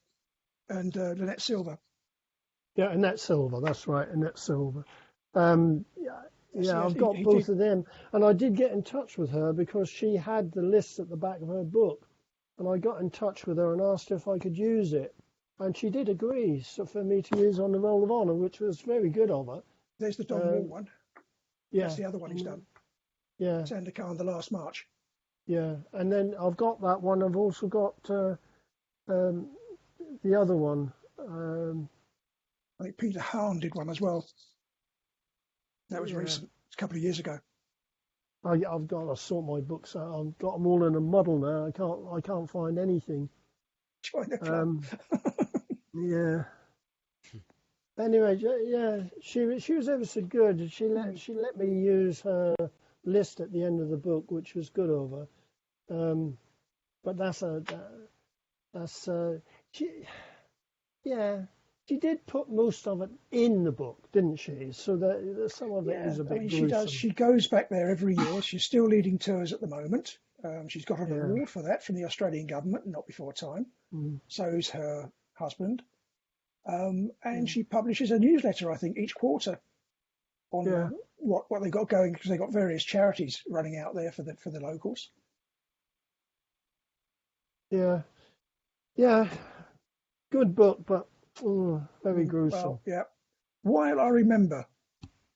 Lynette Silver. Yeah, Annette Silver. That's right, Annette Silver. I've got he both did. of them, and I did get in touch with her because she had the list at the back of her book, and I got in touch with her and asked her if I could use it, and she did agree for me to use on the Roll of Honour, which was very good of her. There's the Don Wall one. Yeah, That's the other one he's done. Yeah, Sandakan, The Last March. yeah, and then I've got that one. I've also got the other one. I think Peter Hahn did one as well. That was Yeah. recent. It's a couple of years ago. I've got to sort my books out. I've got them all in a muddle now. I can't find anything. Join the club. Yeah. Anyway, yeah, she was ever so good. She let me use her list at the end of the book, which was good of her. But she did put most of it in the book, didn't she? So that some of it was a bit she gruesome. does. She goes back there every year. She's still leading tours at the moment. She's got an award for that from the Australian government, not before time. So's her husband. And she publishes a newsletter, I think, each quarter on what they got going, because they got various charities running out there for the locals. Yeah, good book, but very gruesome. Well, yeah. While I remember,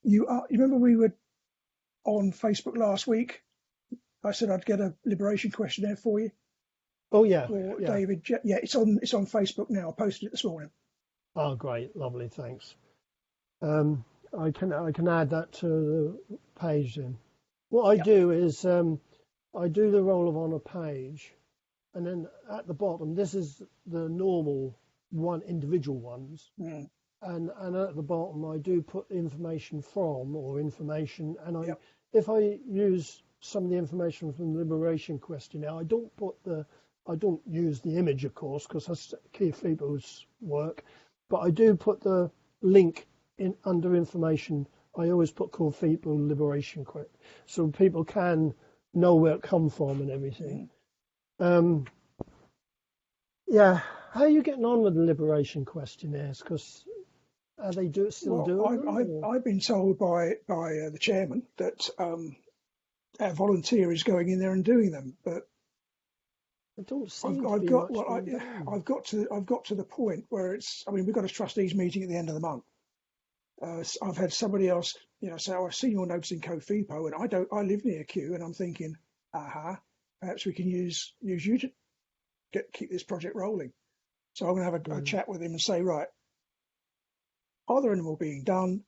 you remember we were on Facebook last week. I said I'd get a liberation questionnaire for you. Oh yeah, For David. Yeah, it's on Facebook now. I posted it this morning. Oh, great, lovely, thanks. I can add that to the page then. What I do is I do the Roll of Honour page, and then at the bottom, this is the normal individual ones, and at the bottom I do put information and if I use some of the information from the Liberation Questionnaire, I don't use the image, of course, because that's Keith Feebles' work. But I do put the link in under information. I always put Called Feeble Liberation Quest, so people can know where it come from and everything. How are you getting on with the Liberation Questionnaires? Because are they still doing them? I've been told by the chairman that our volunteer is going in there and doing them, but I don't seem I've got to the point where we've got a trustees meeting at the end of the month. I've had somebody else, say, I've seen your notes in COFIPO, and I live near Kew, and I'm thinking, perhaps we can use you to keep this project rolling. So I'm going to have a chat with him and say, right, are there any more being done?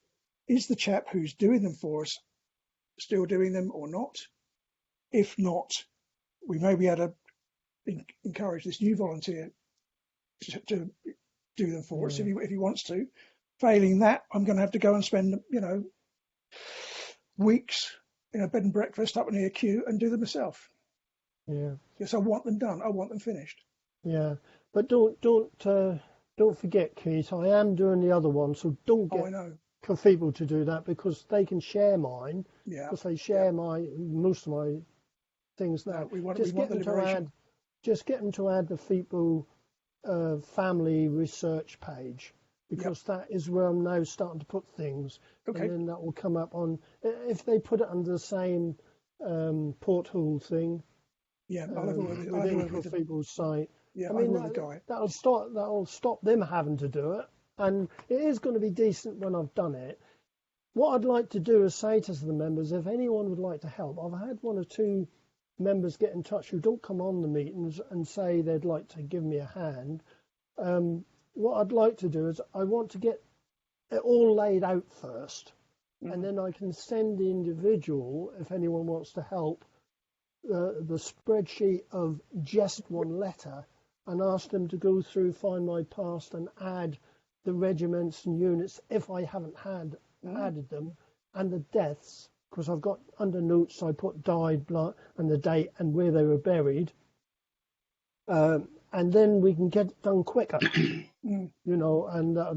Is the chap who's doing them for us still doing them or not? If not, we may be able to encourage this new volunteer to do them for us if he wants to. Failing that, I'm going to have to go and spend weeks in a bed and breakfast up near Kew and do them myself. Yeah. Yes, I want them done. I want them finished. Yeah, but don't forget, Keith. I am doing the other one, so don't get people to do that, because they can share mine. Yeah. Because they share most of my things now. Just get them to add the Feeble family research page, because that is where I'm now starting to put things. Okay. And then that will come up on, if they put it under the same porthole thing. Yeah, I'll have a word with the Feeble's site. Yeah, I mean, with the guy. That'll stop them having to do it, and it is going to be decent when I've done it. What I'd like to do is say to the members, if anyone would like to help, I've had one or two members get in touch who don't come on the meetings and say they'd like to give me a hand. What I'd like to do is I want to get it all laid out first, and then I can send the individual, if anyone wants to help, the spreadsheet of just one letter, and ask them to go through Find My Past and add the regiments and units if I haven't added them, and the deaths, because I've got under notes I put died, blood, and the date and where they were buried, and then we can get it done quicker, and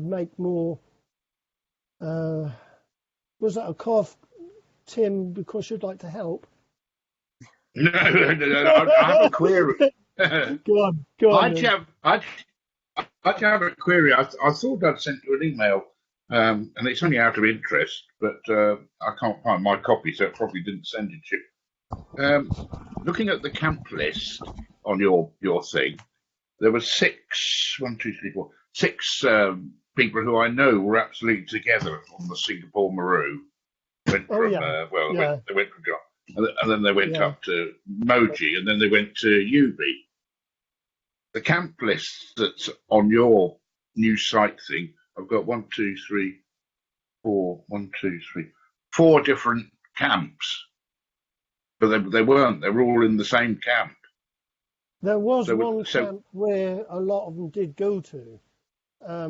make more. Was that a cough, Tim, because you'd like to help? No, I have a query. Go on. I'd have a query. I thought I'd sent you an email, and it's only out of interest, but I can't find my copy, so it probably didn't send it to you. Looking at the camp list on your thing, there were six people who I know were absolutely together on the Singapore Maru. They went from John, and then they went up to Moji, and then they went to Ubi. The camp list that's on your new site thing, I've got 4 different camps, but they weren't. They were all in the same camp. There was one camp where a lot of them did go to.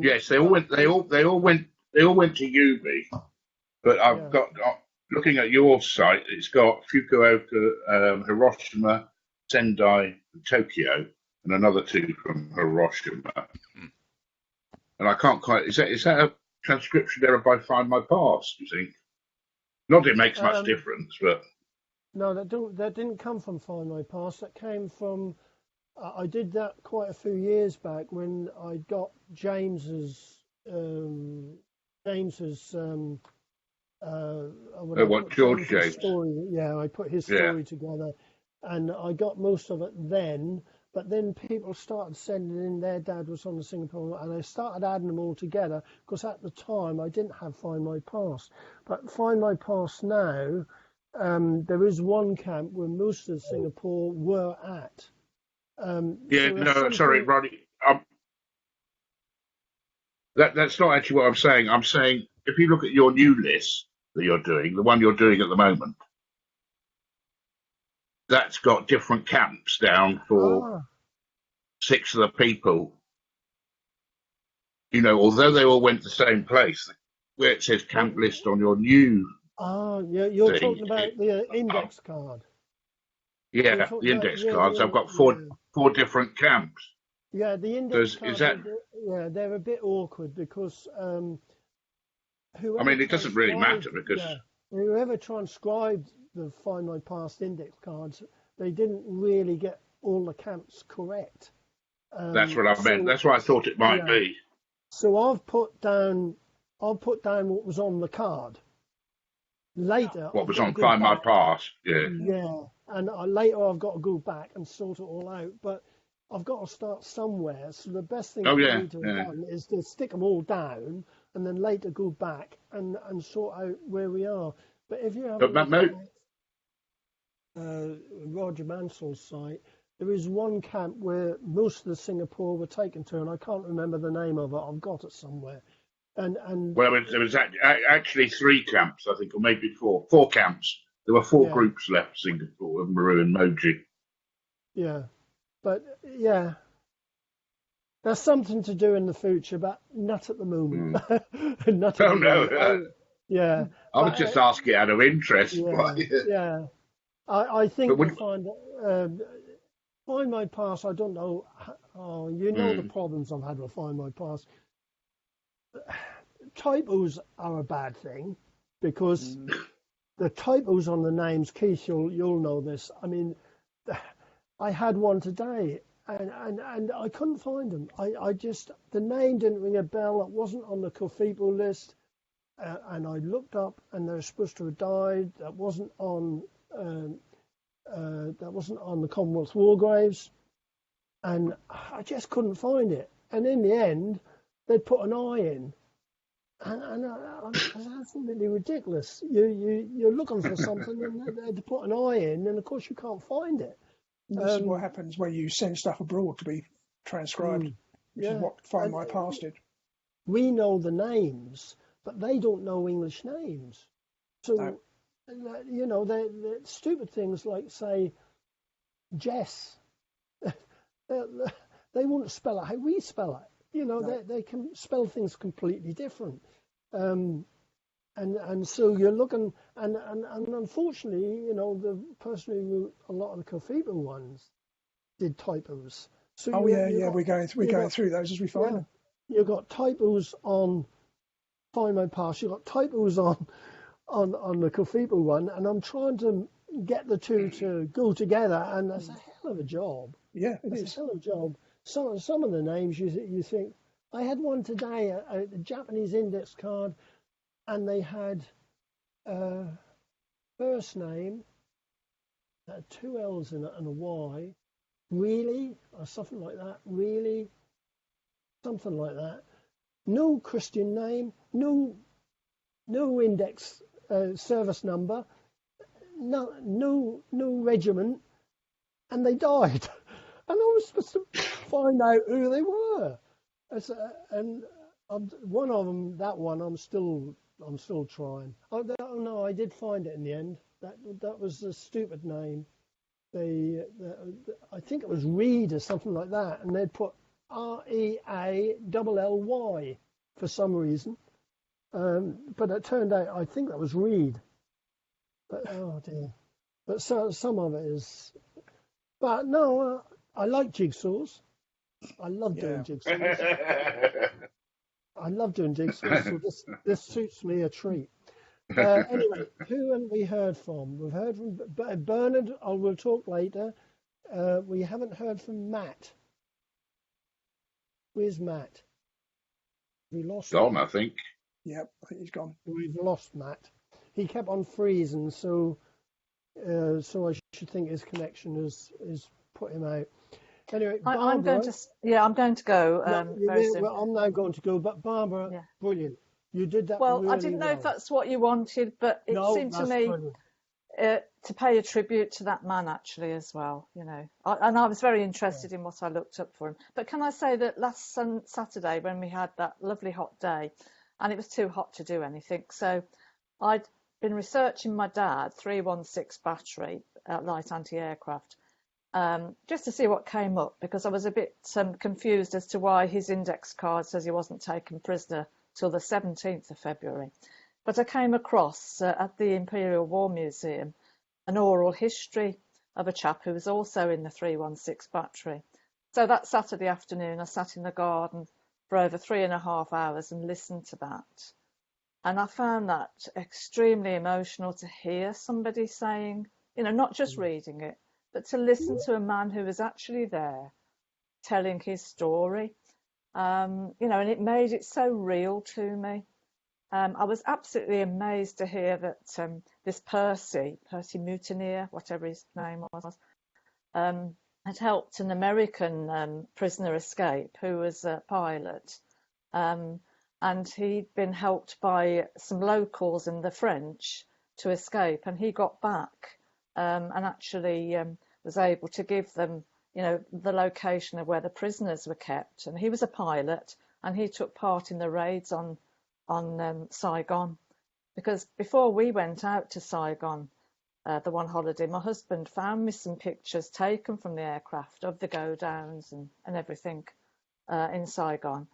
Yes, they all went. They all went to Ubi, but I've got. Looking at your site, it's got Fukuoka, Hiroshima, Sendai, and Tokyo, and another 2 from Hiroshima. And I can't quite. Is that a transcription error by Find My Past? You think? Not that it makes much difference, but no, that didn't come from Find My Past. That came from. I did that quite a few years back when I got James's. George James? Story. Yeah, I put his story together, and I got most of it then. But then people started sending in their dad was on the Singapore, and I started adding them all together because at the time I didn't have Find My Past. But Find My Past now, there is one camp where most of Singapore were at. Sorry, Ronnie. That's not actually what I'm saying. I'm saying if you look at your new list that you're doing, the one you're doing at the moment, that's got different camps down for 6 of the people. Although they all went to the same place, where it says camp list on your new. You're talking about the index card. Yeah, the index cards. I've got four different camps. Yeah, the index cards. They're a bit awkward because. It doesn't really matter because whoever transcribed the Find My Past index cards, they didn't really get all the camps correct. That's what I meant. That's what I thought it might be. So I've put down what was on the card. Later, what was on Find My Past? Yeah. Yeah, and later I've got to go back and sort it all out, but I've got to start somewhere. So the best thing for me to have done is to stick them all down, and then later go back and sort out where we are. But if you have Roger Mansell's site, there is one camp where most of the Singapore were taken to, and I can't remember the name of it. I've got it somewhere. And there was actually 3 camps, I think, or maybe 4. 4 camps. There were 4 groups left: Singapore, Maru, and Moji. Yeah, but there's something to do in the future, but not at the moment. Not at the moment. Yeah. I was just asking out of interest. I think Find My Past, I don't know. The problems I've had with Find My Past. Typos are a bad thing because the typos on the names, Keith, you'll know this. I mean, I had one today. And I couldn't find them. The name didn't ring a bell. It wasn't on the Kofipo list. And I looked up, and they're supposed to have died. That wasn't on the Commonwealth War Graves. And I just couldn't find it. And in the end, they put an I in. And that's absolutely ridiculous. You're looking for something, and they put an I in, and of course you can't find it. This is what happens when you send stuff abroad to be transcribed, which is what Find My Past did. We know the names, but they don't know English names. So, you know, the stupid things like, say, Jess, they won't spell it how we spell it. You know, they can spell things completely different. And so you're looking, and unfortunately, you know, the person who wrote a lot of the Cofiba ones did typos. So we're going through those as we find them. You've got typos on Find My Past. You've got typos on the Cofiba one, and I'm trying to get the two to go together, and that's a hell of a job. Yeah, it's a hell of a job. Some of the names you think. I had one today, a Japanese index card, and they had first name, two L's in it and a Y, really, or something like that, really, something like that. No Christian name, no index service number, no regiment, and they died. And I was supposed to find out who they were. And one of them, that one, I'm still trying. Oh no, I did find it in the end. That was a stupid name. I think it was Reed or something like that, and they'd put REALLY for some reason. But it turned out I think that was Reed. But oh dear. But some of it is. But no, I like jigsaws. I love doing jigsaws. I love doing jigsaws, so this suits me a treat. Anyway, who haven't we heard from? We've heard from Bernard. We'll talk later. We haven't heard from Matt. Where's Matt? We lost Gone, him. I think. Yep, I think he's gone. We've lost Matt. He kept on freezing, so I should think his connection has put him out. Anyway, I'm going to go. Very soon. Well, I'm now going to go, but Barbara, brilliant. You did that. Well, really I didn't know if that's what you wanted, but it seemed to me to pay a tribute to that man actually as well. You know, and I was very interested in what I looked up for him. But can I say that last Saturday when we had that lovely hot day, and it was too hot to do anything, so I'd been researching my dad 316 battery light anti-aircraft. Just to see what came up, because I was a bit confused as to why his index card says he wasn't taken prisoner till the 17th of February. But I came across at the Imperial War Museum an oral history of a chap who was also in the 316 battery. So that Saturday afternoon, I sat in the garden for over 3.5 hours and listened to that. And I found that extremely emotional to hear somebody saying, you know, not just reading it, but to listen to a man who was actually there telling his story, you know, and it made it so real to me. I was absolutely amazed to hear that this Percy Mutineer, whatever his name was, had helped an American prisoner escape who was a pilot. And he'd been helped by some locals and the French to escape, and he got back and actually was able to give them, you know, the location of where the prisoners were kept. And he was a pilot, and he took part in the raids on Saigon, because before we went out to Saigon, the one holiday, my husband found me some pictures taken from the aircraft of the go downs and everything in Saigon.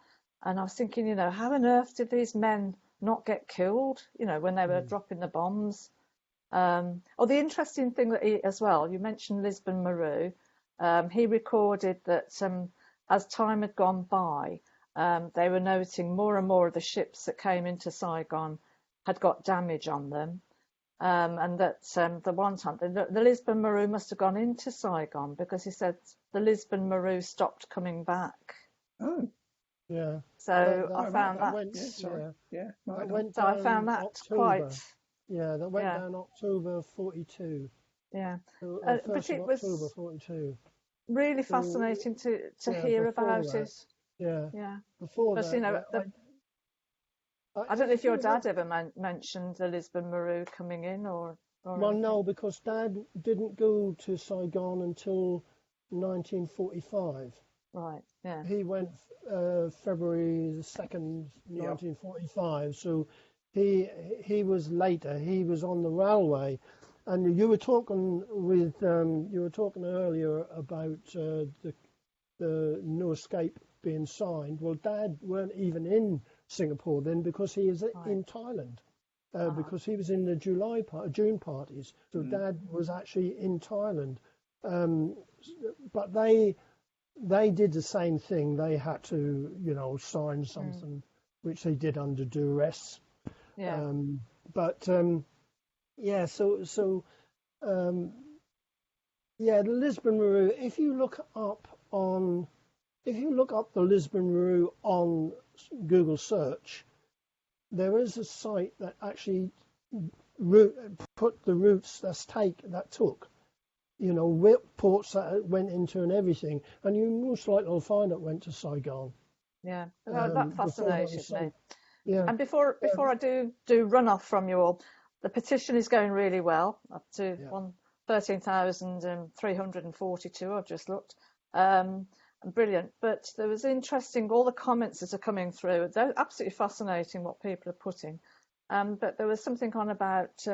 And I was thinking, you know, how on earth did these men not get killed, you know, when they were dropping the bombs? The interesting thing that as well, you mentioned Lisbon Maru. He recorded that as time had gone by, they were noting more and more of the ships that came into Saigon had got damage on them. And that the one time, the Lisbon Maru must have gone into Saigon, because he said the Lisbon Maru stopped coming back. Oh. Yeah. So I found that. I found that October. quite. Yeah, that went down October 42. Yeah. But it was October 42. Really fascinating to hear about it. Yeah. Yeah. Before that, you know, I don't know if your dad ever mentioned the Lisbon Maru coming in or well, anything. No, because Dad didn't go to Saigon until 1945. Right. Yeah. He went February the 2nd, 1945. So he was later. He was on the railway, and you were talking earlier about the No Escape being signed. Well, Dad weren't even in Singapore then because he is in Thailand. Because he was in the June parties, so Dad was actually in Thailand. But they did the same thing. They had to, sign something, which they did under duress. Yeah. The Lisbon Review. If you look up the Lisbon Review on Google search, there is a site that actually put the routes that took, what ports that it went into and everything, and you most likely will find it went to Saigon. Yeah, that fascinated me. Yeah. And before I do runoff from you all, the petition is going really well, up to 13,342. I've just looked. Brilliant. But there was interesting, all the comments that are coming through, they're absolutely fascinating what people are putting. But there was something on about,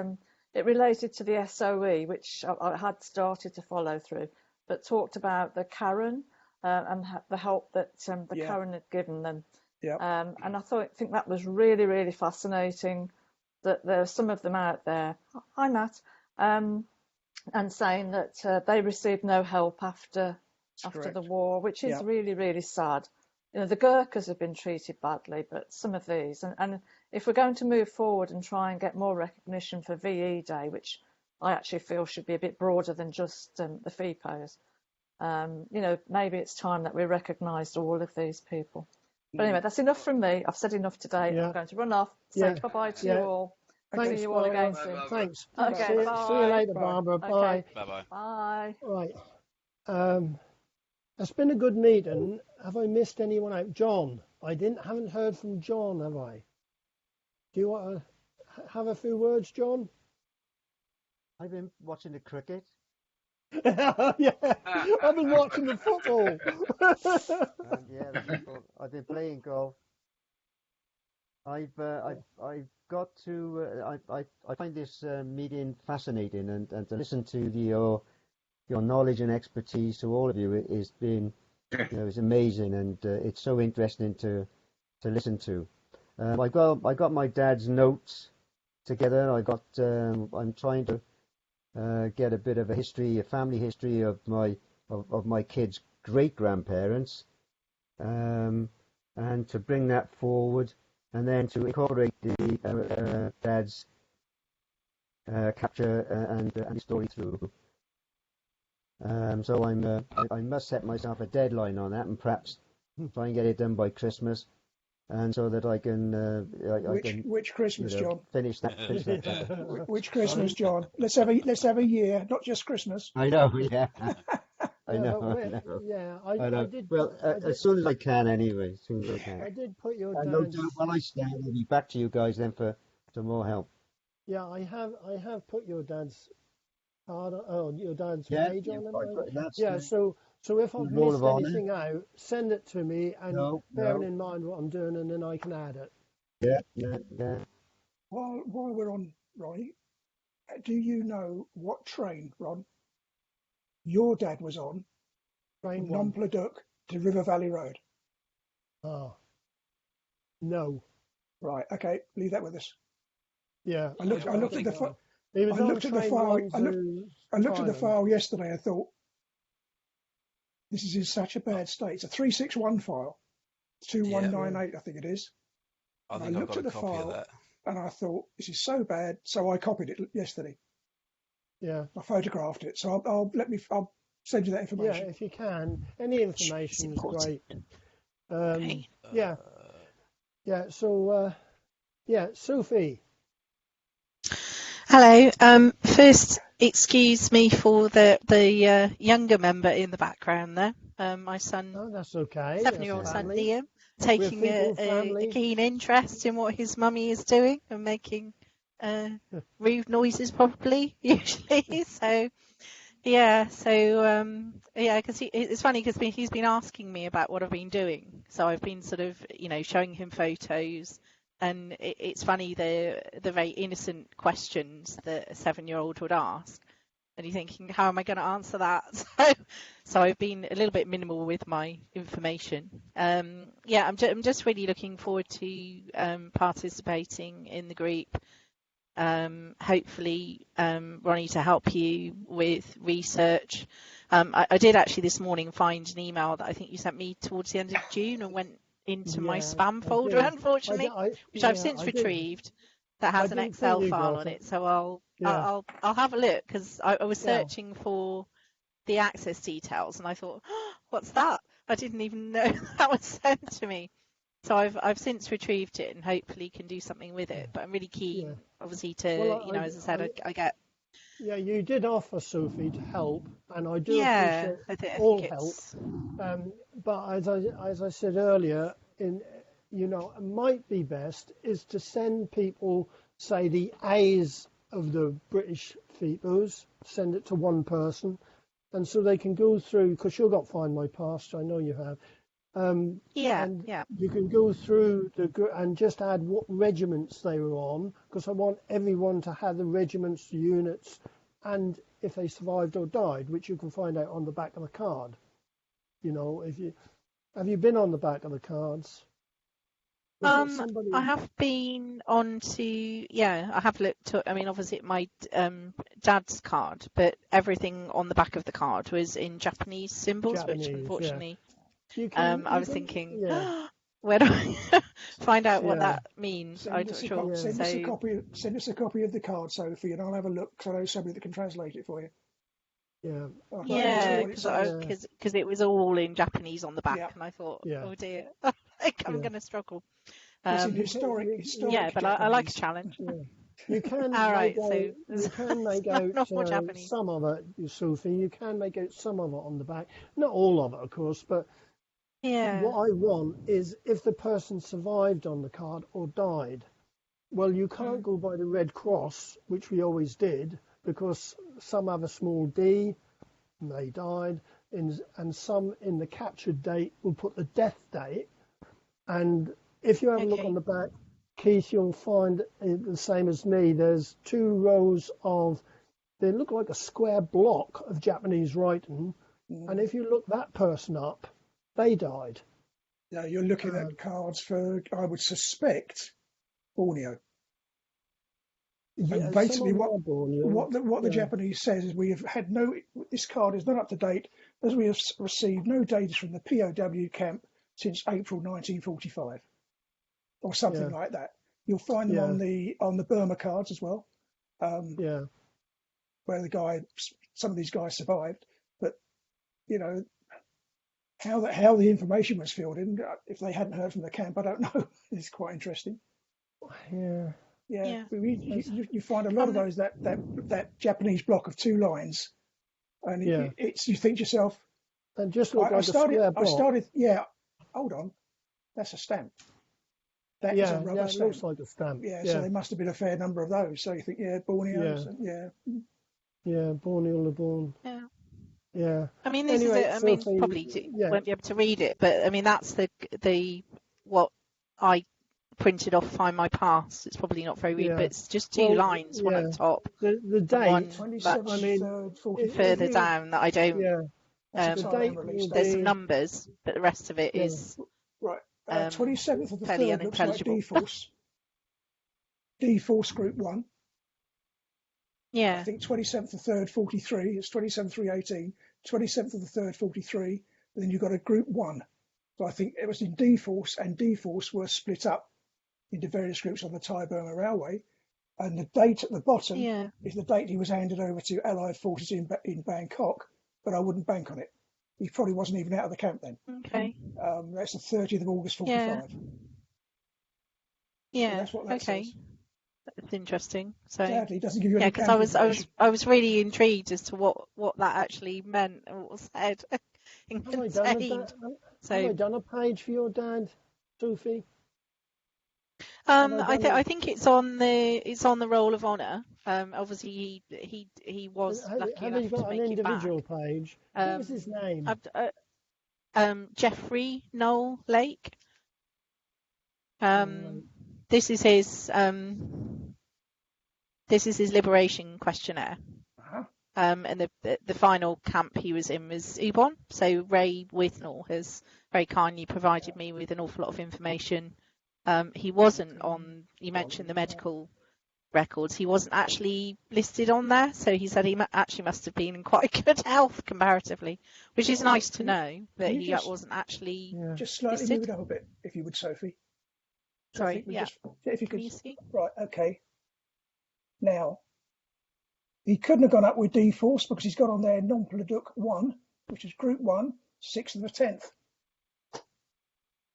it related to the SOE, which I had started to follow through, but talked about the Karen and the help that the Karen had given them. Yeah. And I think that was really, really fascinating that there are some of them out there. Hi, Matt. And saying that they received no help after the war, which is really, really sad. The Gurkhas have been treated badly, but some of these, and if we're going to move forward and try and get more recognition for VE Day, which I actually feel should be a bit broader than just the FIPOs, maybe it's time that we recognised all of these people. But anyway, that's enough from me. I've said enough today. Yeah. I'm going to run off. Say bye-bye to you all. Thanks, See you all again Barbara. soon. Thanks. Okay, See you bye. later, Barbara. Bye. Okay. Bye. Right. It's been a good meeting. Have I missed anyone out? John. Haven't heard from John, have I? Do you want to have a few words, John? I've been watching the cricket. Yeah, I've been watching the football. And the football. I've been playing golf. I've got to. I find this meeting fascinating, and to listen to your knowledge and expertise to all of you is been, it's amazing, and it's so interesting to listen to. I got my dad's notes together. I'm trying to get a bit of a family history of my kids' great grandparents, and to bring that forward, and then to incorporate the dad's capture and the story through. So I must set myself a deadline on that, and perhaps try and get it done by Christmas, and so that I can which Christmas, John? Finish that. Which Christmas, John? Let's have a year, not just Christmas. I know, yeah. I know. I did. Well, as soon as I can, anyway. As soon as I can. I did put your dad's... No doubt when I stand, I'll be back to you guys then for some more help. Yeah, I have put your dad's card. Your dad's page on it. Yeah. So if I've missed anything out, send it to me, and bearing in mind what I'm doing, and then I can add it. Yeah. While we're on, Ronnie, do you know what train, Ron, your dad was on from Nonpleduc to River Valley Road? Oh, no. Right. Okay. Leave that with us. Yeah. I looked at the file yesterday. I thought, this is in such a bad state. It's a 361 file, 2198, I think it is. I think I've got a copy of that. And I thought, this is so bad. So I copied it yesterday. Yeah. I photographed it. So I'll send you that information. Yeah, if you can. Any information is great. Yeah. So, Sophie. Hello. First, excuse me for the younger member in the background there. My son, that's okay. 7-year-old son Liam, taking a keen interest in what his mummy is doing and making rude noises, probably usually. So, because it's funny because he's been asking me about what I've been doing. So I've been sort of, showing him photos and it's funny the very innocent questions that a 7-year-old would ask, and you're thinking, how am I going to answer that? So I've been a little bit minimal with my information. I'm just really looking forward to participating in the group. Hopefully, Ronnie, to help you with research. I did actually this morning find an email that I think you sent me towards the end of June and went into my spam folder, unfortunately, which I've since retrieved. That has an Excel file on it, so I'll have a look, because I was searching for the access details and I thought, oh, what's that? I didn't even know that was sent to me. So I've since retrieved it and hopefully can do something with it. But I'm really keen, obviously, to as I said, I get. Yeah, you did offer, Sophie, to help, and I do appreciate all help. But as I said earlier, it might be best is to send people, say, the A's of the British FIPOs, send it to one person, and so they can go through, because you've got Find My Past, I know you have. You can go through and just add what regiments they were on, because I want everyone to have the regiments, the units, and if they survived or died, which you can find out on the back of the card. Have you been on the back of the cards? I have been on to, I have looked at, obviously my dad's card, but everything on the back of the card was in Japanese symbols, which unfortunately, I was thinking, where do I find out what that means? I'm not sure. Send us a copy of the card, Sophie, and I'll have a look, because I know somebody that can translate it for you. Because it was all in Japanese on the back, and I thought, oh dear, I think I'm going to struggle. It's in historic but I like a challenge. You can you can make out some of it, Sophie. You can make out some of it on the back, not all of it, of course. But what I want is if the person survived on the card or died. Well, you can't go by the Red Cross, which we always did, because some have a small D, and they died, and some in the captured date will put the death date. And if you have a look on the back, Keith, you'll find the same as me. There's 2 rows of, they look like a square block of Japanese writing. And if you look that person up, they died. Yeah, you're looking at cards for, I would suspect, Borneo. And basically what the Japanese says is we have had this card is not up to date, as we have received no data from the POW camp since April 1945. Or something like that. You'll find them on the Burma cards as well. Where some of these guys survived, but how the information was filled in, if they hadn't heard from the camp, I don't know. It's quite interesting. You find a lot of those that Japanese block of 2 lines, and you think to yourself, and just look like a square block. Hold on, that's a stamp. That is a rubber stamp. It looks like a stamp. So there must have been a fair number of those. So you think, Borneo, Borneo Le Bon. Yeah. This is probably won't be able to read it, but that's the what I printed off Find My Past. It's probably not very read, but it's just 2 lines, one at the top. The date, further down that I don't. There's some numbers, but the rest of it is. Right. 27th of the 3rd looks like D-Force. D-Force Group 1. Yeah. I think 27th of the 3rd, 43. It's 27-3-18. 27th of the 3rd, 43. And then you've got a Group 1. So I think it was in D-Force, and D-Force were split up into various groups on the Thai-Burma Railway. And the date at the bottom is the date he was handed over to Allied forces in Bangkok, but I wouldn't bank on it. He probably wasn't even out of the camp then. Okay. That's the 30th of August 45. Yeah. So that's what that says. That's interesting. So sadly, it doesn't give you any because I was really intrigued as to what that actually meant and what was said and contained. Have I done a page for your dad, Sophie? I think it's on the Roll of Honour. Obviously he was lucky enough to make it back. Have you got an individual page? What was his name? Jeffrey Noel Lake. this is his liberation questionnaire. Uh-huh. And the final camp he was in was Ubon. So Ray Withnall has very kindly provided me with an awful lot of information. He wasn't on. You mentioned the medical records. He wasn't actually listed on there, so he said he actually must have been in quite good health comparatively, which is nice to know that he wasn't actually just slightly listed. move it up a bit, if you would, Sophie. Sorry, Sophie, yeah. If you could. Can you see? Right, okay. Now, he couldn't have gone up with D-Force because he's got on there Non-Pladuk 1, which is Group 1, 6th of the 10th.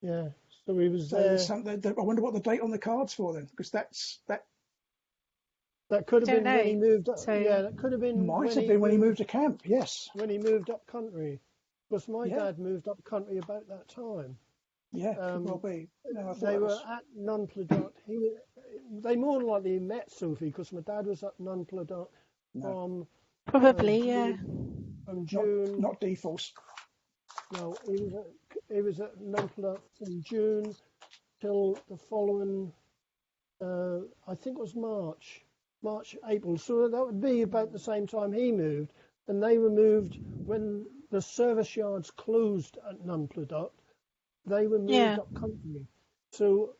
Yeah, so he was So there. I wonder what the date on the card's for then, because that could have Don't been when he know. moved up. So- Yeah, that could have been. might have been when he moved to camp. Yes. When he moved up country, because my Yeah. dad moved up country about that time. Yeah, could well be. No, I thought They that were was- at Nunpladot. They more than likely met Sophie because my dad was at Nunpladot from Probably, yeah. from June. Not D-Force. No, he was at Nunpladot from June till the following. I think it was March, April. So that would be about the same time he moved, and they were moved when the service yards closed at Nunpladot. They were moved up country. So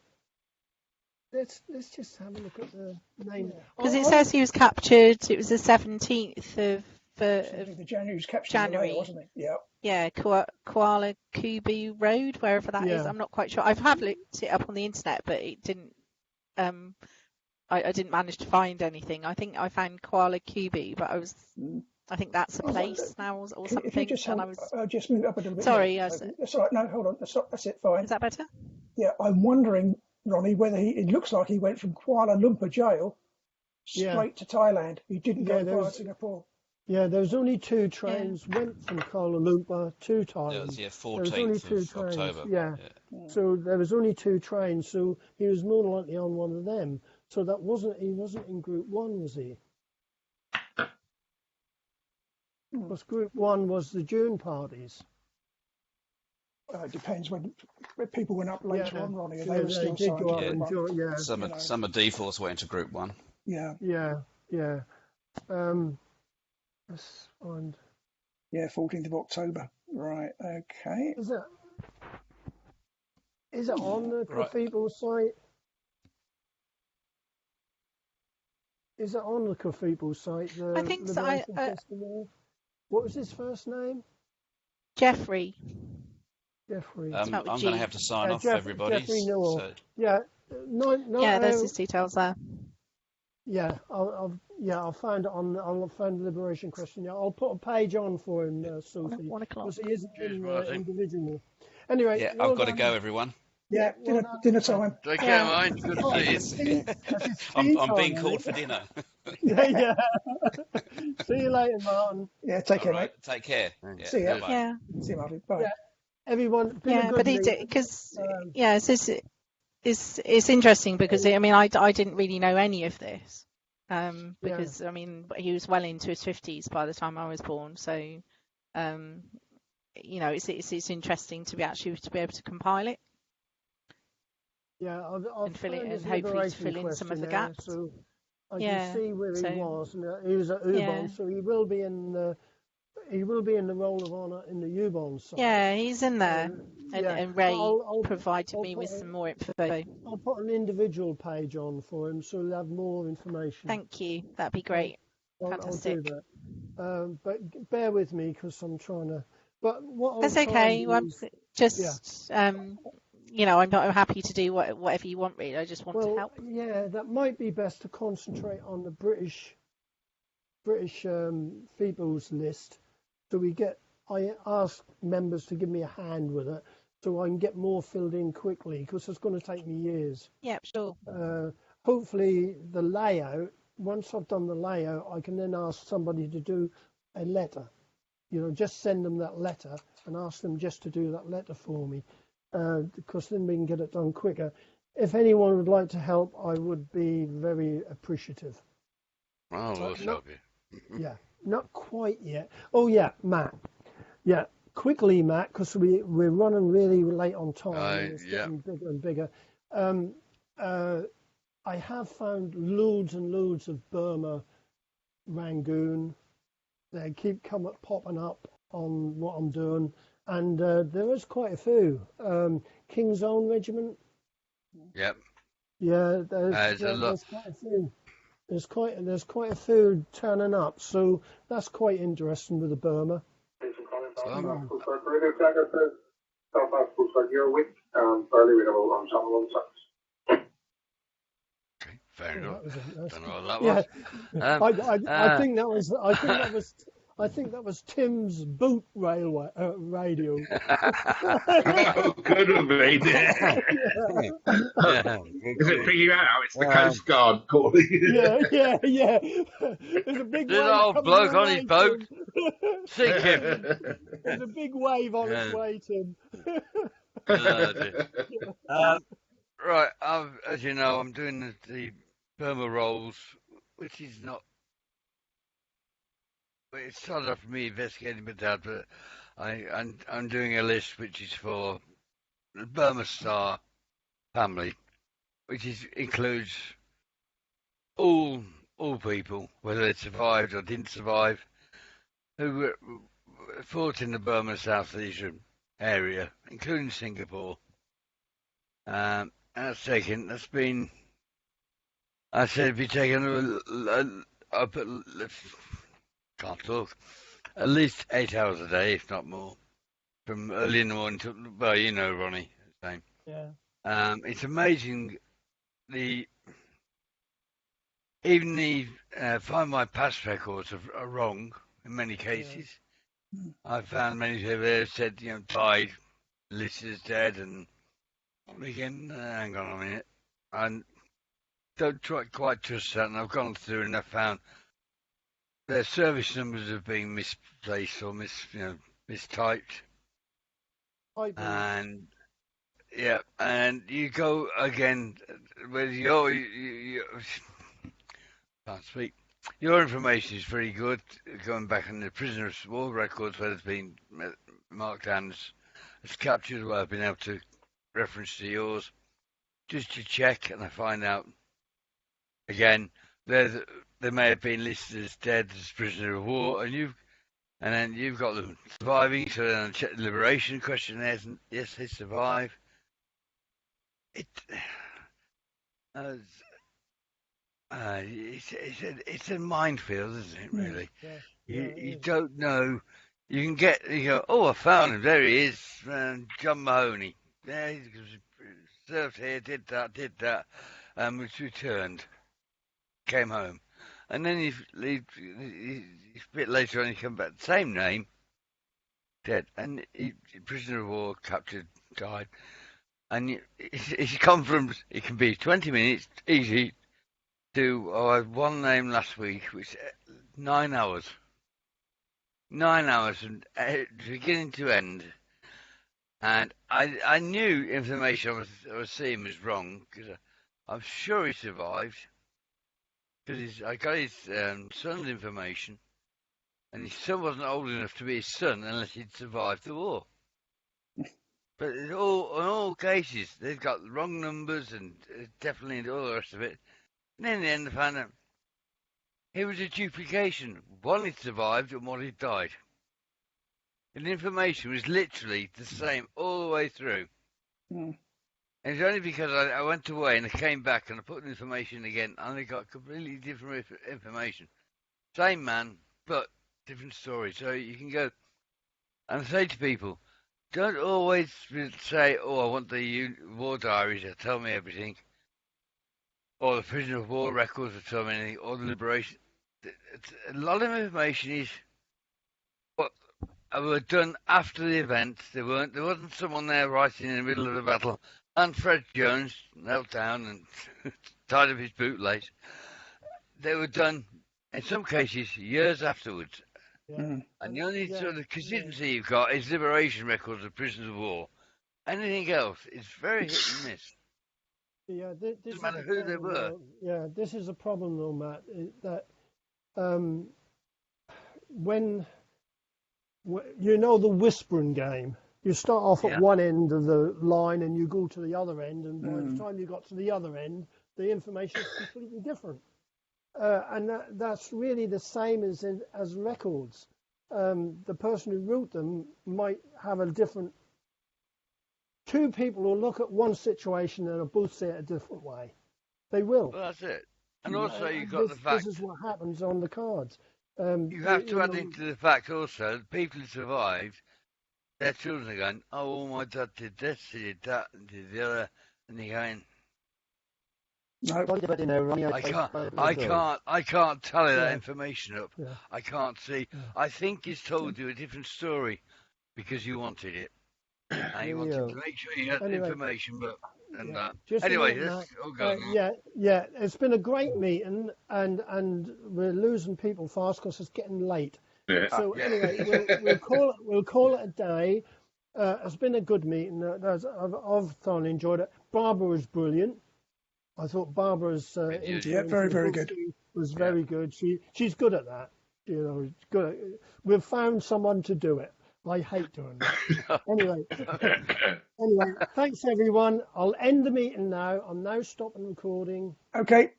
let's just have a look at the name. Because it says he was captured. It was the 17th of the January. He was captured in Malaya, wasn't he? Yeah. Yeah, Kuala Kubu Road, wherever that is. Yeah. I'm not quite sure. I have looked it up on the internet, but it didn't. I didn't manage to find anything. I think I found Kuala Kubu, but I think that's a place now or something. If you just, and I was just move it up a little bit. sorry. more. Yes. That's all right. No, hold on. That's it. Fine. Is that better? Yeah, I'm wondering, Ronnie, whether it looks like he went from Kuala Lumpur jail straight to Thailand. He didn't go via Singapore. Yeah, there was only 2 trains went from Kuala Lumpur to Thailand. There was, 14th there was only 2 of trains. October. Yeah. So there was only 2 trains, so he was more than likely on one of them. So he wasn't in Group 1, was he? Because Group 1 was the June parties. It depends when people went up later on, Ronnie. And Yeah, they were they still did go signed up to and Group 1. Some of D-Force went to Group 1. Yeah. Yeah. Let's find. Yeah, 14th of October. Right. Okay. Is it on the Cathedral site? Is it on the Cathedral site? I think so. What was his first name? Jeffrey. Jeffrey. I'm going to have to sign off, everybody. Jeffrey Newell. So, Yeah. There's his details there. Yeah, I'll find it on. I'll find the liberation question. Yeah, I'll put a page on for him, Sophie, 1 o'clock. because he isn't in individual. Anyway, yeah, well I've got to done. go, everyone. Yeah, dinner time. Take care, mate. Good to see you. I'm being called for dinner. Yeah. See you later, Martin. Yeah, take care, Right, mate. take care. Yeah, See ya. bye-bye. Yeah. See you, Martin. Bye. Yeah. Everyone, been a Yeah, good but meeting. because it's interesting because I didn't really know any of this because he was well into his 50s by the time I was born, so it's interesting to be able to compile it. Yeah, I've And fill it found in, his hopefully to liberation fill in some of the questionnaire, gaps. So I Yeah, can see where so- he was. And he was at Ubon, Yeah. so he will be in the roll of honour in the Ubon side. Yeah, he's in there, and Ray I'll provided I'll me with put some more info. I'll put an individual page on for him, so he'll have more information. Thank you. That'd be great. I'll Fantastic. do that. But bear with me because I'm trying to. But what That's I'll try okay. and Well, do is- just I'm happy to do whatever you want. Really, I just want to help. Yeah, that might be best to concentrate on the British Feebles list. So I ask members to give me a hand with it, so I can get more filled in quickly because it's going to take me years. Yeah, sure. Hopefully, the layout. Once I've done the layout, I can then ask somebody to do a letter. Just send them that letter and ask them just to do that letter for me, because then we can get it done quicker. If anyone would like to help, I would be very appreciative. Oh, we'll help you. Yeah, not quite yet. Oh yeah, Matt. Yeah, quickly, Matt, because we're running really late on time. And it's getting bigger and bigger. I have found loads and loads of Burma Rangoon. They keep popping up on what I'm doing, and there is quite a few. King's Own Regiment. Yep. Yeah, There's a lot. there's quite a few. There's quite a few turning up, so that's quite interesting with the Burma. Um, okay, fair enough. Don't know what that was. I think that was. I think that was Tim's boot railway radio. Could have been. Yeah. Is it figuring out? It's the Coast Guard calling. Yeah. There's a big There's wave an old coming bloke your on his way, boat. Tim. Sink him. There's a big wave on its Yeah. way, Tim. Oh, dear. Right, as you know, I'm doing the Burma rolls, which is not. It started off with me investigating my dad, but I'm doing a list which is for the Burma Star family, which includes all people, whether they survived or didn't survive, who fought in the Burma South Asian area, including Singapore. That's been. I said it'd be taken. Can't talk. At least 8 hours a day, if not more, from early in the morning to. Well, you know, Ronnie. Same. Yeah. It's amazing. Even the Find My Past records are wrong in many cases. Yeah. I've found many people have said, died, listed as dead, and again, hang on a minute. I don't quite trust that, and I've gone through and I've found their service numbers have been misplaced or mistyped. And yeah, and you go again with you can't speak. Your information is very good. Going back on the prisoner of war records where it's been marked down as captured, where I've been able to reference to yours just to check, and I find out again they may have been listed as dead as prisoner of war, and then you've got them surviving. So then I check the liberation questionnaires, and yes, they survive. It's a minefield, isn't it? Really, you don't know. You go, oh, I found him. There he is, John Mahoney. Yeah, he served here, did that, was returned, came home. And then he's a bit later on, he come back, same name, dead. And prisoner of war, captured, died. And he's come from, it can be 20 minutes, easy, to, I had one name last week, which 9 hours. 9 hours from beginning to end. And I knew information I was seeing was wrong, because I'm sure he survived. Because I got his son's information, and his son wasn't old enough to be his son unless he'd survived the war. But in all cases, they've got the wrong numbers and definitely all the rest of it. And then in the end, I found out it was a duplication. One had survived and one had died. And the information was literally the same all the way through. Mm. And it's only because I went away and I came back and I put the information again and I got completely different information. Same man, but different story. So you can go and say to people, don't always say, oh, I want the war diaries that tell me everything, or the prisoner of war records that tell me anything, or the liberation. A lot of information is what were done after the event. There wasn't someone there writing in the middle of the battle. And Fred Jones knelt down and tied up his bootlace. They were done, in some cases, years afterwards. Yeah. And the only sort of consistency you've got is liberation records of prisoners of war. Anything else is very hit and miss. Yeah, this doesn't matter who they were. Yeah, this is a problem, though, Matt. That when you know the whispering game, You start off Yeah. at one end of the line and you go to the other end, and by the time you got to the other end, the information is completely different. And that's really the same as records. The person who wrote them might have a different. Two people will look at one situation and will both see it a different way. They will. Well, that's it. And also, you've got the fact. This is what happens on the cards. You have to add into the fact also, the people who survived, their children are going, oh, my dad did this, he did that, and did the other, and you're going, No, I can't tally that Yeah. information up. Yeah. I can't see. Yeah. I think he's told you a different story because you wanted it. And you wanted to make sure you had the Anyway. information, but and that. Just a Anyway, minute, let's Matt. go on. Yeah. It's been a great meeting, and we're losing people fast because it's getting late. Yeah. So Yeah. anyway, we'll call it a day. It's been a good meeting. I've thoroughly enjoyed it. Barbara was brilliant. I thought Barbara's interview Yeah, very, very good. was very good. She's good at that. You know, good. We've found someone to do it. I hate doing that. Anyway, thanks everyone. I'll end the meeting now. I'm now stopping recording. Okay.